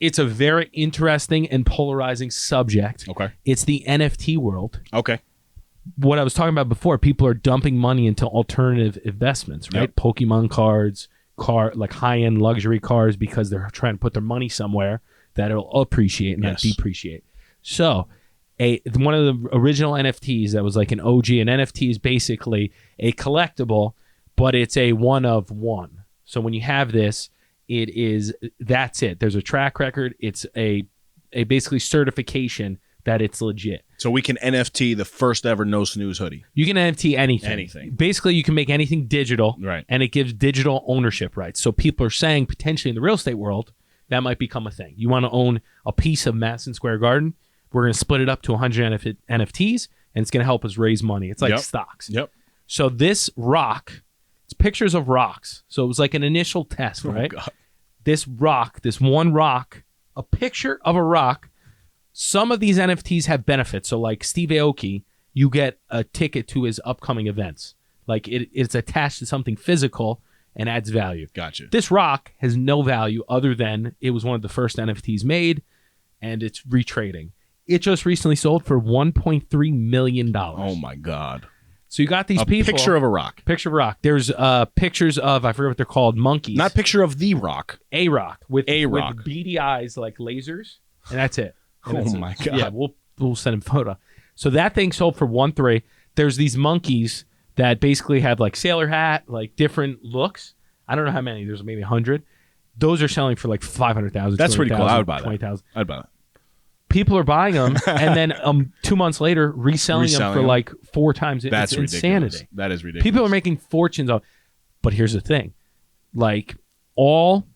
it's a very interesting and polarizing subject. Okay. It's the NFT world. Okay. What I was talking about before, people are dumping money into alternative investments, right? Yep. Pokemon cards, like high-end luxury cars because they're trying to put their money somewhere that it'll appreciate and not depreciate. So one of the original NFTs that was like an OG, an NFT is basically a collectible, but it's a one of one. So when you have this, that's it. There's a track record. It's a basically certification that it's legit. So we can NFT the first ever No Snooze hoodie. You can NFT anything. Anything. Basically, you can make anything digital, right? And it gives digital ownership rights. So people are saying potentially in the real estate world, that might become a thing. You want to own a piece of Madison Square Garden, we're going to split it up to 100 NFTs, and it's going to help us raise money. It's like stocks. Yep. So this rock, it's pictures of rocks. So it was like an initial test, right? God. This one rock, a picture of a rock. Some of these NFTs have benefits. So like Steve Aoki, you get a ticket to his upcoming events. Like it's attached to something physical and adds value. Gotcha. This rock has no value other than it was one of the first NFTs made, and it's retrading. It just recently sold for $1.3 million. Oh my God. So you got these people. Picture of a rock. Picture of a rock. There's pictures of, I forget what they're called, monkeys. Not picture of the rock. A rock. With rock. beady eyes like lasers, and that's it. And Oh that's my it. God. Yeah, we'll send him a photo. So that thing sold for 1.3. There's these monkeys that basically have like sailor hat, like different looks. I don't know how many. There's maybe 100. Those are selling for like 500,000. That's pretty cool. I would buy that. 20,000. I'd buy that. People are buying them, and then 2 months later, reselling them for like 4 times. That's it's ridiculous. insanity. That is ridiculous. People are making fortunes on. But here's the thing, like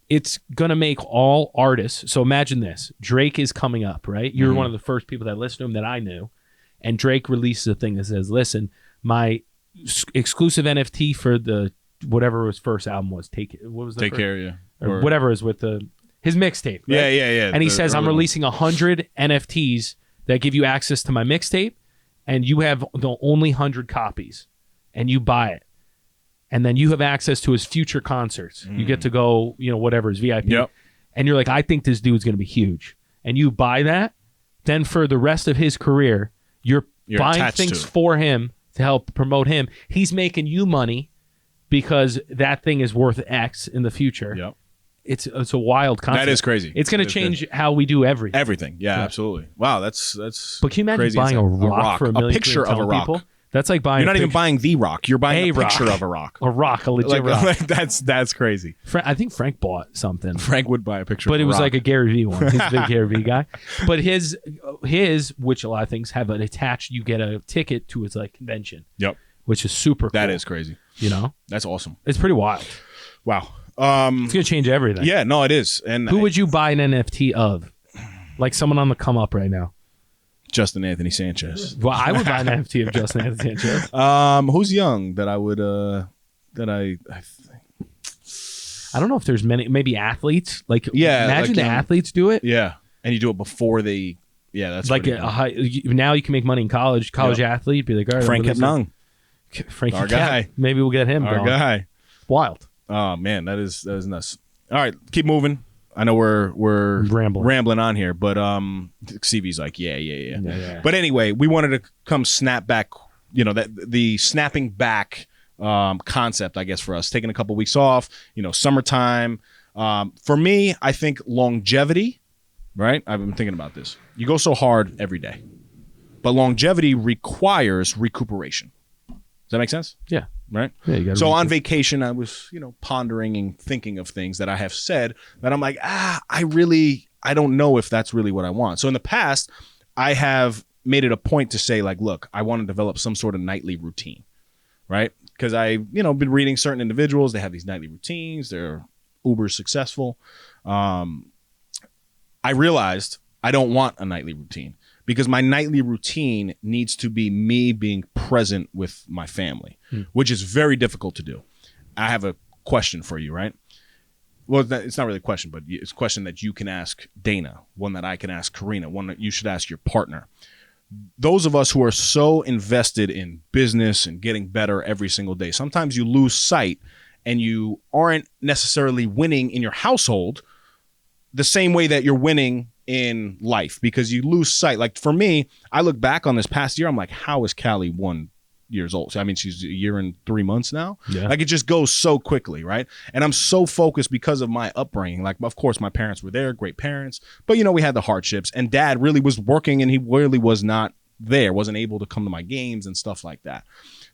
it's gonna make all artists. So imagine this: Drake is coming up, right? You're one of the first people that listened to him that I knew, and Drake releases a thing that says, "Listen, my exclusive NFT for whatever his first album was. What was the Take first? Care, yeah. Or whatever is with his mixtape. Right? Yeah. And he says, I'm releasing 100 NFTs that give you access to my mixtape, and you have the only 100 copies, and you buy it. And then you have access to his future concerts. You get to go, whatever, his VIP. Yep. And you're like, I think this dude's going to be huge. And you buy that, then for the rest of his career, you're buying things for him to help promote him. He's making you money because that thing is worth X in the future. Yep. It's a wild concept. That is crazy. It's going to change how we do everything. Everything. Yeah, absolutely. Wow, that's But can you imagine crazy buying a rock for $1 million? A picture of a rock. People? That's like buying. You're not even buying the rock. You're buying a picture rock. of a rock. A rock, a legit rock. That's crazy. I think Frank bought something. Frank would buy a picture, but of a it was rock. like a Gary Vee one. He's a big Gary Vee guy. But his, which a lot of things have it attached. You get a ticket to his convention. Yep. Which is super cool. That is crazy. That's awesome. It's pretty wild. Wow. It's gonna change everything. Yeah, no, it is. And who would you buy an NFT of? Like someone on the come up right now. Justin Anthony Sanchez. Well, I would buy an NFT of Justin Anthony Sanchez. Who's young that I would I don't know if there's many, maybe athletes. Imagine the athletes do it. Yeah. And you do it before they that's like now you can make money in college athlete, be like, all right, Frank Ketnung. Frankie Our guy. Maybe we'll get him Our going. guy. Wild. Oh man, that is nuts. All right, keep moving. I know we're rambling on here, but CV's like, yeah. But anyway, we wanted to come snap back, that the snapping back concept, I guess, for us, taking a couple weeks off, summertime. For me, I think longevity, right? I've been thinking about this. You go so hard every day, but longevity requires recuperation. Does that make sense? Yeah. Right? Yeah, you gotta so on vacation, I was, pondering and thinking of things that I have said that I'm like, I don't know if that's really what I want. So in the past, I have made it a point to say like, look, I want to develop some sort of nightly routine, right? Because I've, been reading certain individuals. They have these nightly routines. They're uber successful. I realized I don't want a nightly routine because my nightly routine needs to be me being present with my family, which is very difficult to do. I have a question for you, right? Well, it's not really a question, but it's a question that you can ask Dana, one that I can ask Karina, one that you should ask your partner. Those of us who are so invested in business and getting better every single day, sometimes you lose sight and you aren't necessarily winning in your household the same way that you're winning in life because you lose sight. Like for me, I look back on this past year, I'm like, how is Callie 1 year old? So, I mean, she's a year and 3 months now. Yeah. Like it just goes so quickly, right? And I'm so focused because of my upbringing. Like, of course, my parents were there, great parents, but we had the hardships and dad really was working and he really was not there, wasn't able to come to my games and stuff like that.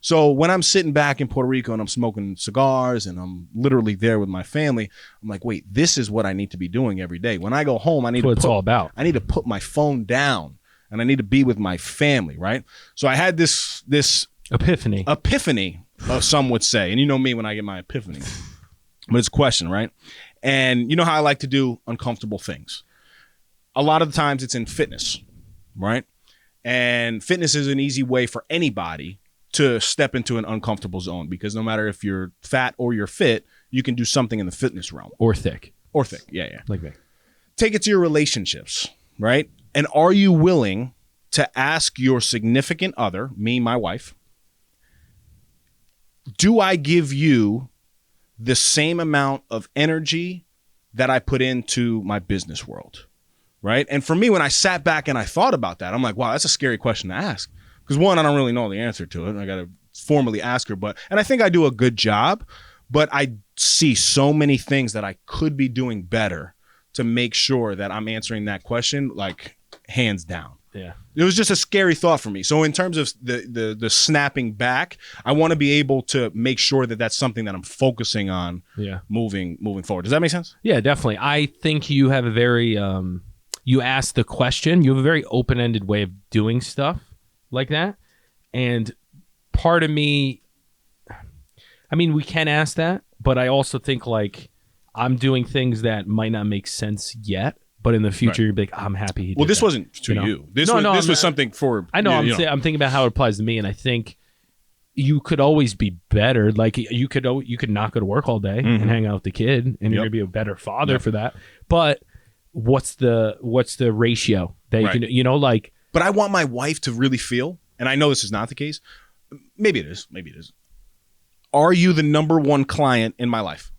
So when I'm sitting back in Puerto Rico and I'm smoking cigars and I'm literally there with my family, I'm like, wait, this is what I need to be doing every day. When I go home, I need That's what it's all about. I need to put my phone down and I need to be with my family, right? So I had this epiphany, some would say, and you know me when I get my epiphany, but it's a question, right? And you know how I like to do uncomfortable things. A lot of the times it's in fitness, right? And fitness is an easy way for anybody to step into an uncomfortable zone because no matter if you're fat or you're fit, you can do something in the fitness realm. Or thick. Yeah. Like me. Take it to your relationships, right? And are you willing to ask your significant other, me, my wife, do I give you the same amount of energy that I put into my business world, right? And for me, when I sat back and I thought about that, I'm like, wow, that's a scary question to ask. Because one, I don't really know the answer to it. I got to formally ask her. And I think I do a good job, but I see so many things that I could be doing better to make sure that I'm answering that question, like hands down. Yeah. It was just a scary thought for me. So in terms of the snapping back, I want to be able to make sure that that's something that I'm focusing on moving forward. Does that make sense? Yeah, definitely. I think you have a very, you ask the question, you have a very open-ended way of doing stuff like that. And part of me, I mean, we can ask that, but I also think like I'm doing things that might not make sense yet. But in the future, you'd be like, I'm happy he did this that. wasn't to you. This was something for... I know. You know. I'm thinking about how it applies to me. And I think you could always be better. Like you could not go to work all day and hang out with the kid, and you're gonna be a better father for that. But what's the ratio that you can, you know, like? But I want my wife to really feel, and I know this is not the case. Maybe it is. Are you the number one client in my life?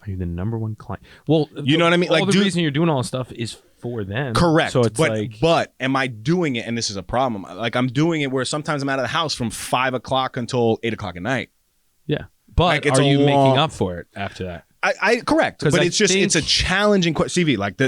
Are you the number one client? Well, you know what I mean? Like, the reason you're doing all this stuff is for them. Correct. So it's but am I doing it? And this is a problem. Like, I'm doing it where sometimes I'm out of the house from 5 o'clock until 8 o'clock at night. Yeah. But like, are you making up for it after that? I correct. But it's a challenging question. CV, like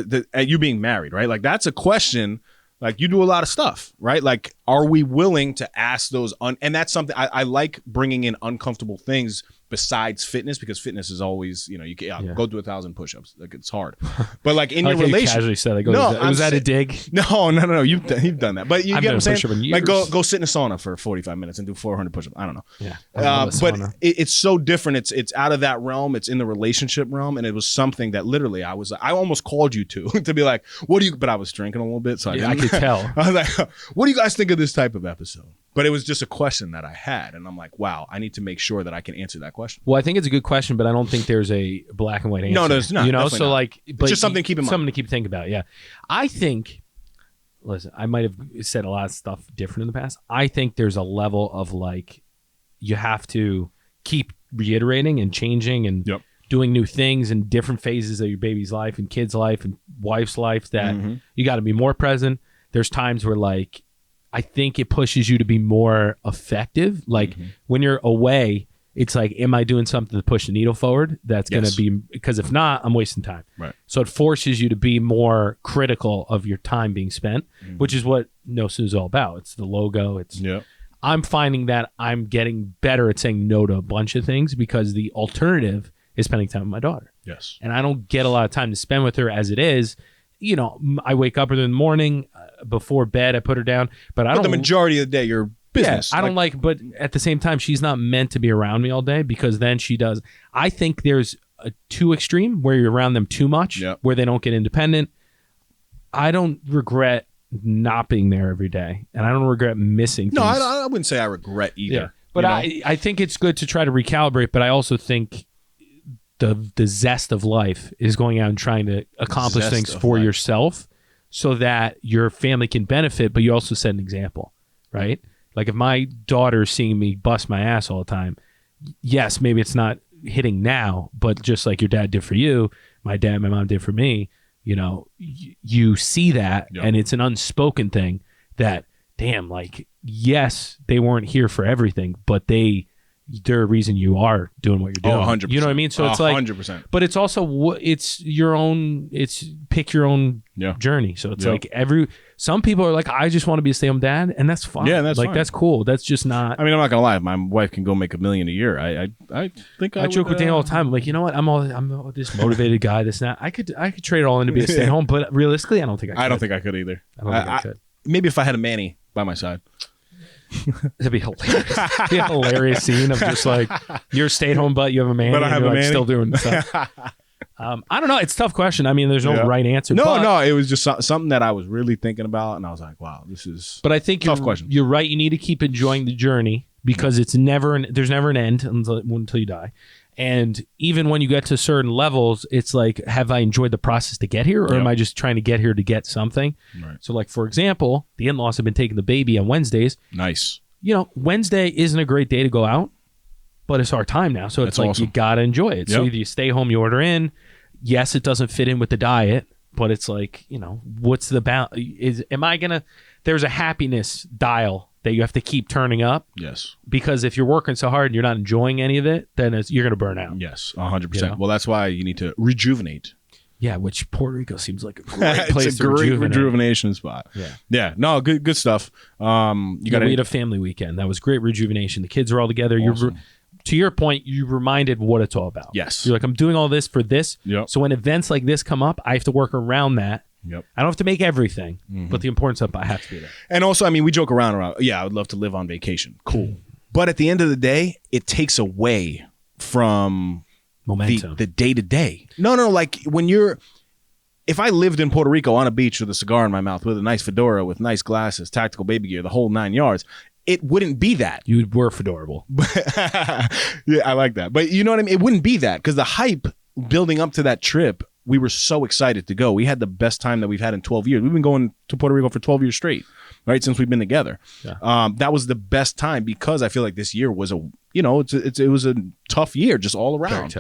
you being married, right? Like, that's a question. Like, you do a lot of stuff, right? Like, are we willing to ask those? And that's something I like, bringing in uncomfortable things besides fitness, because fitness is always, you know, you can go do 1,000 push-ups. Like, it's hard. But like in your relationship, casually said, like, was that a dig? No. You've done that. But you get what I'm saying? Like, go sit in a sauna for 45 minutes and do 400 push-ups. I don't know. Yeah. But it's so different. It's out of that realm. It's in the relationship realm, and it was something that literally I almost called you to be like, what do you? But I was drinking a little bit, so I could tell. I was like, what do you guys think of this type of episode? But it was just a question that I had, and I'm like, wow, I need to make sure that I can answer that question. Well, I think it's a good question, but I don't think there's a black and white answer. No, there's not. You know, so not. Like, but it's just something to keep in mind. Something to keep thinking about. Yeah, I think. Listen, I might have said a lot of stuff different in the past. I think there's a level of, like, you have to keep reiterating and changing and doing new things in different phases of your baby's life and kid's life and wife's life, that you got to be more present. There's times where, like, I think it pushes you to be more effective. Like, when you're away, it's like, am I doing something to push the needle forward? That's going to be, because if not, I'm wasting time. Right. So it forces you to be more critical of your time being spent, which is what No Snooze is all about. It's the logo. I'm finding that I'm getting better at saying no to a bunch of things, because the alternative is spending time with my daughter. Yes. And I don't get a lot of time to spend with her as it is. You know, I wake up in the morning, before bed, I put her down, but I don't. The majority of the day, you're business. Yeah, I don't like, but at the same time, she's not meant to be around me all day, because then she does. I think there's a too extreme where you're around them too much, where they don't get independent. I don't regret not being there every day, and I don't regret missing things. No, I wouldn't say I regret either. Yeah. But I think it's good to try to recalibrate, but I also think the zest of life is going out and trying to accomplish things for yourself so that your family can benefit, but you also set an example, right? Like, if my daughter's seeing me bust my ass all the time, yes, maybe it's not hitting now, but just like your dad did for you, my mom did for me, you know, you see that, and it's an unspoken thing that, damn, like, yes, they weren't here for everything, but they're a reason you are doing what you're doing. 100%. You know what I mean? So it's like 100%. But it's also it's your own. It's pick your own journey. So it's like some people are like, I just want to be a stay-at-home dad, and that's fine. Yeah, that's like fine. That's cool. That's just not. I mean, I'm not gonna lie. If my wife can go make $1 million a year, I think I joke with Daniel all the time. I'm like, you know what? I'm this motivated guy. This and that. I could trade it all in to be a stay-at-home, but realistically, I don't think I could. I don't think I could either. I don't think I could. Maybe if I had a Manny by my side. That'd be hilarious. It'd be a hilarious scene of just like, you're a stay-at-home, but you have a man, but I have and a you're man still doing stuff. I don't know. It's a tough question. I mean, there's no right answer. No. It was just something that I was really thinking about, and I was like, wow, this is. But I think tough question. You're right. You need to keep enjoying the journey, because there's never an end until you die. And even when you get to certain levels, it's like, have I enjoyed the process to get here, or am I just trying to get here to get something? Right. So, like, for example, the in-laws have been taking the baby on Wednesdays. Nice. You know, Wednesday isn't a great day to go out, but it's our time now. So it's like, awesome. You got to enjoy it. So either you stay home, you order in. Yes, it doesn't fit in with the diet, but it's like, you know, what's the balance? There's a happiness dial that you have to keep turning up. Yes. Because if you're working so hard and you're not enjoying any of it, then you're going to burn out. Yes, 100%. You know? Well, that's why you need to rejuvenate. Yeah, which Puerto Rico seems like a great place it's a great rejuvenation spot. Yeah. No, good stuff. We had a family weekend. That was great rejuvenation. The kids are all together. Awesome. To your point, you reminded what it's all about. Yes. You're like, I'm doing all this for this. Yep. So when events like this come up, I have to work around that. Yep. I don't have to make everything, but the importance of it, I have to be there. And also, I mean, we joke around. Yeah, I would love to live on vacation. Cool. But at the end of the day, it takes away from momentum, the day-to-day. No, like if I lived in Puerto Rico on a beach with a cigar in my mouth, with a nice fedora, with nice glasses, tactical baby gear, the whole 9 yards, it wouldn't be that. You were adorable. Yeah, I like that. But you know what I mean? It wouldn't be that because the hype building up to that trip, we were so excited to go. We had the best time that we've had in 12 years. We've been going to Puerto Rico for 12 years straight, right? Since we've been together. Yeah. That was the best time because I feel like this year was it was a tough year just all around.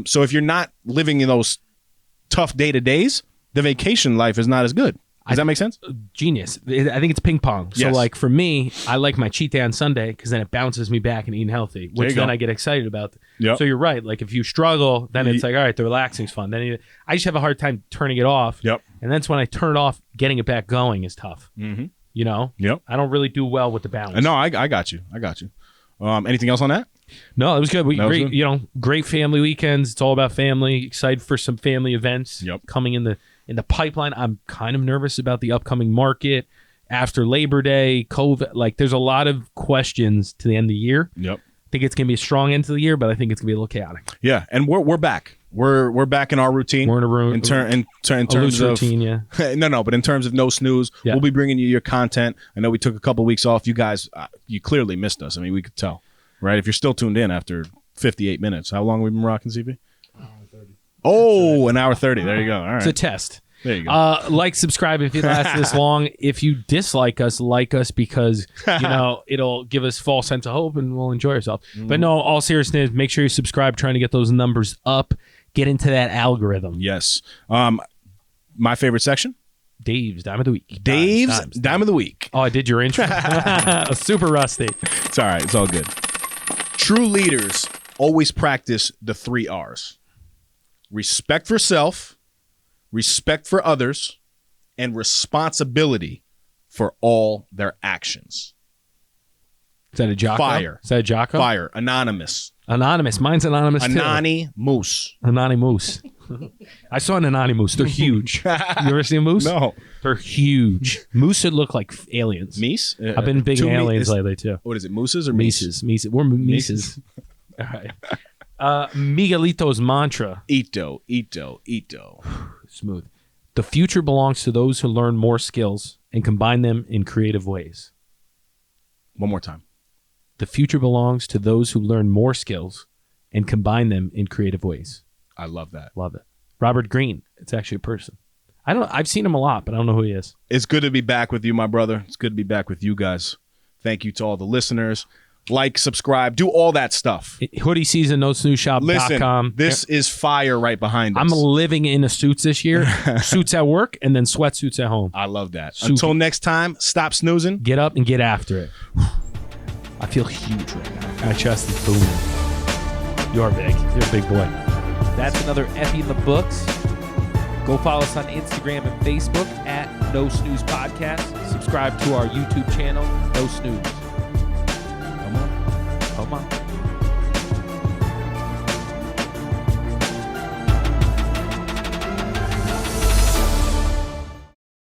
So if you're not living in those tough day-to-days, the vacation life is not as good. Does that make sense? Genius. I think it's ping pong. So Yes. like for me, I like my cheat day on Sunday because then it bounces me back and eating healthy, which then I get excited about. Yep. So you're right. Like if you struggle, then it's like, all right, the relaxing's fun. Then I just have a hard time turning it off. Yep. And that's when I turn it off, getting it back going is tough. Mm-hmm. You know? Yep. I don't really do well with the balance. No, I got you. Anything else on that? No, it was good. Great family weekends. It's all about family. Excited for some family events coming in the pipeline. I'm kind of nervous about the upcoming market after Labor Day, COVID. Like, there's a lot of questions to the end of the year. Yep. I think it's gonna be a strong end to the year, but I think it's gonna be a little chaotic. Yeah, and we're back. We're back in our routine. We're in a room in terms of routine. Yeah. no, but in terms of No Snooze, we'll be bringing you your content. I know we took a couple weeks off. You guys, you clearly missed us. I mean, we could tell, right? If you're still tuned in after 58 minutes, how long have we been rocking, CP? Oh, an hour 30. There you go. All right. It's a test. There you go. Like, subscribe if you last this long. If you dislike us, like us because, it'll give us false sense of hope and we'll enjoy ourselves. But no, all seriousness, make sure you subscribe, trying to get those numbers up, get into that algorithm. Yes. My favorite section? Dave's Dime of the Week. Dave's Dime of the Week. Oh, I did your intro. Super rusty. It's all right. It's all good. True leaders always practice the 3 R's. Respect for self, respect for others, and responsibility for all their actions. Is that a Jocko? Fire. Is that a Jocko? Fire. Anonymous. Anonymous. Mine's anonymous too. Anonymous. Anonymous. I saw an anonymous. They're huge. You ever seen a moose? No. They're huge. Moose should look like aliens. Meese? I've been big in aliens lately too. What is it, mooses or Mises. Mises. We're Mises. All right. Miguelito's mantra. Ito. Smooth. The future belongs to those who learn more skills and combine them in creative ways. One more time. The future belongs to those who learn more skills and combine them in creative ways. I love that. Love it. Robert Greene. It's actually a person. I've seen him a lot, but I don't know who he is. It's good to be back with you, my brother. It's good to be back with you guys. Thank you to all the listeners. Like, subscribe, do all that stuff. Hoodie season, NoSnoozeShop.com. Listen, this is fire right behind us. I'm living in a suits this year. Suits at work and then sweatsuits at home. I love that. Super. Until next time, stop snoozing. Get up and get after it. I feel huge right now. My chest is booming. You're big. You're a big boy. That's another Effie in the books. Go follow us on Instagram and Facebook at No Snooze Podcast. Subscribe to our YouTube channel, No Snooze.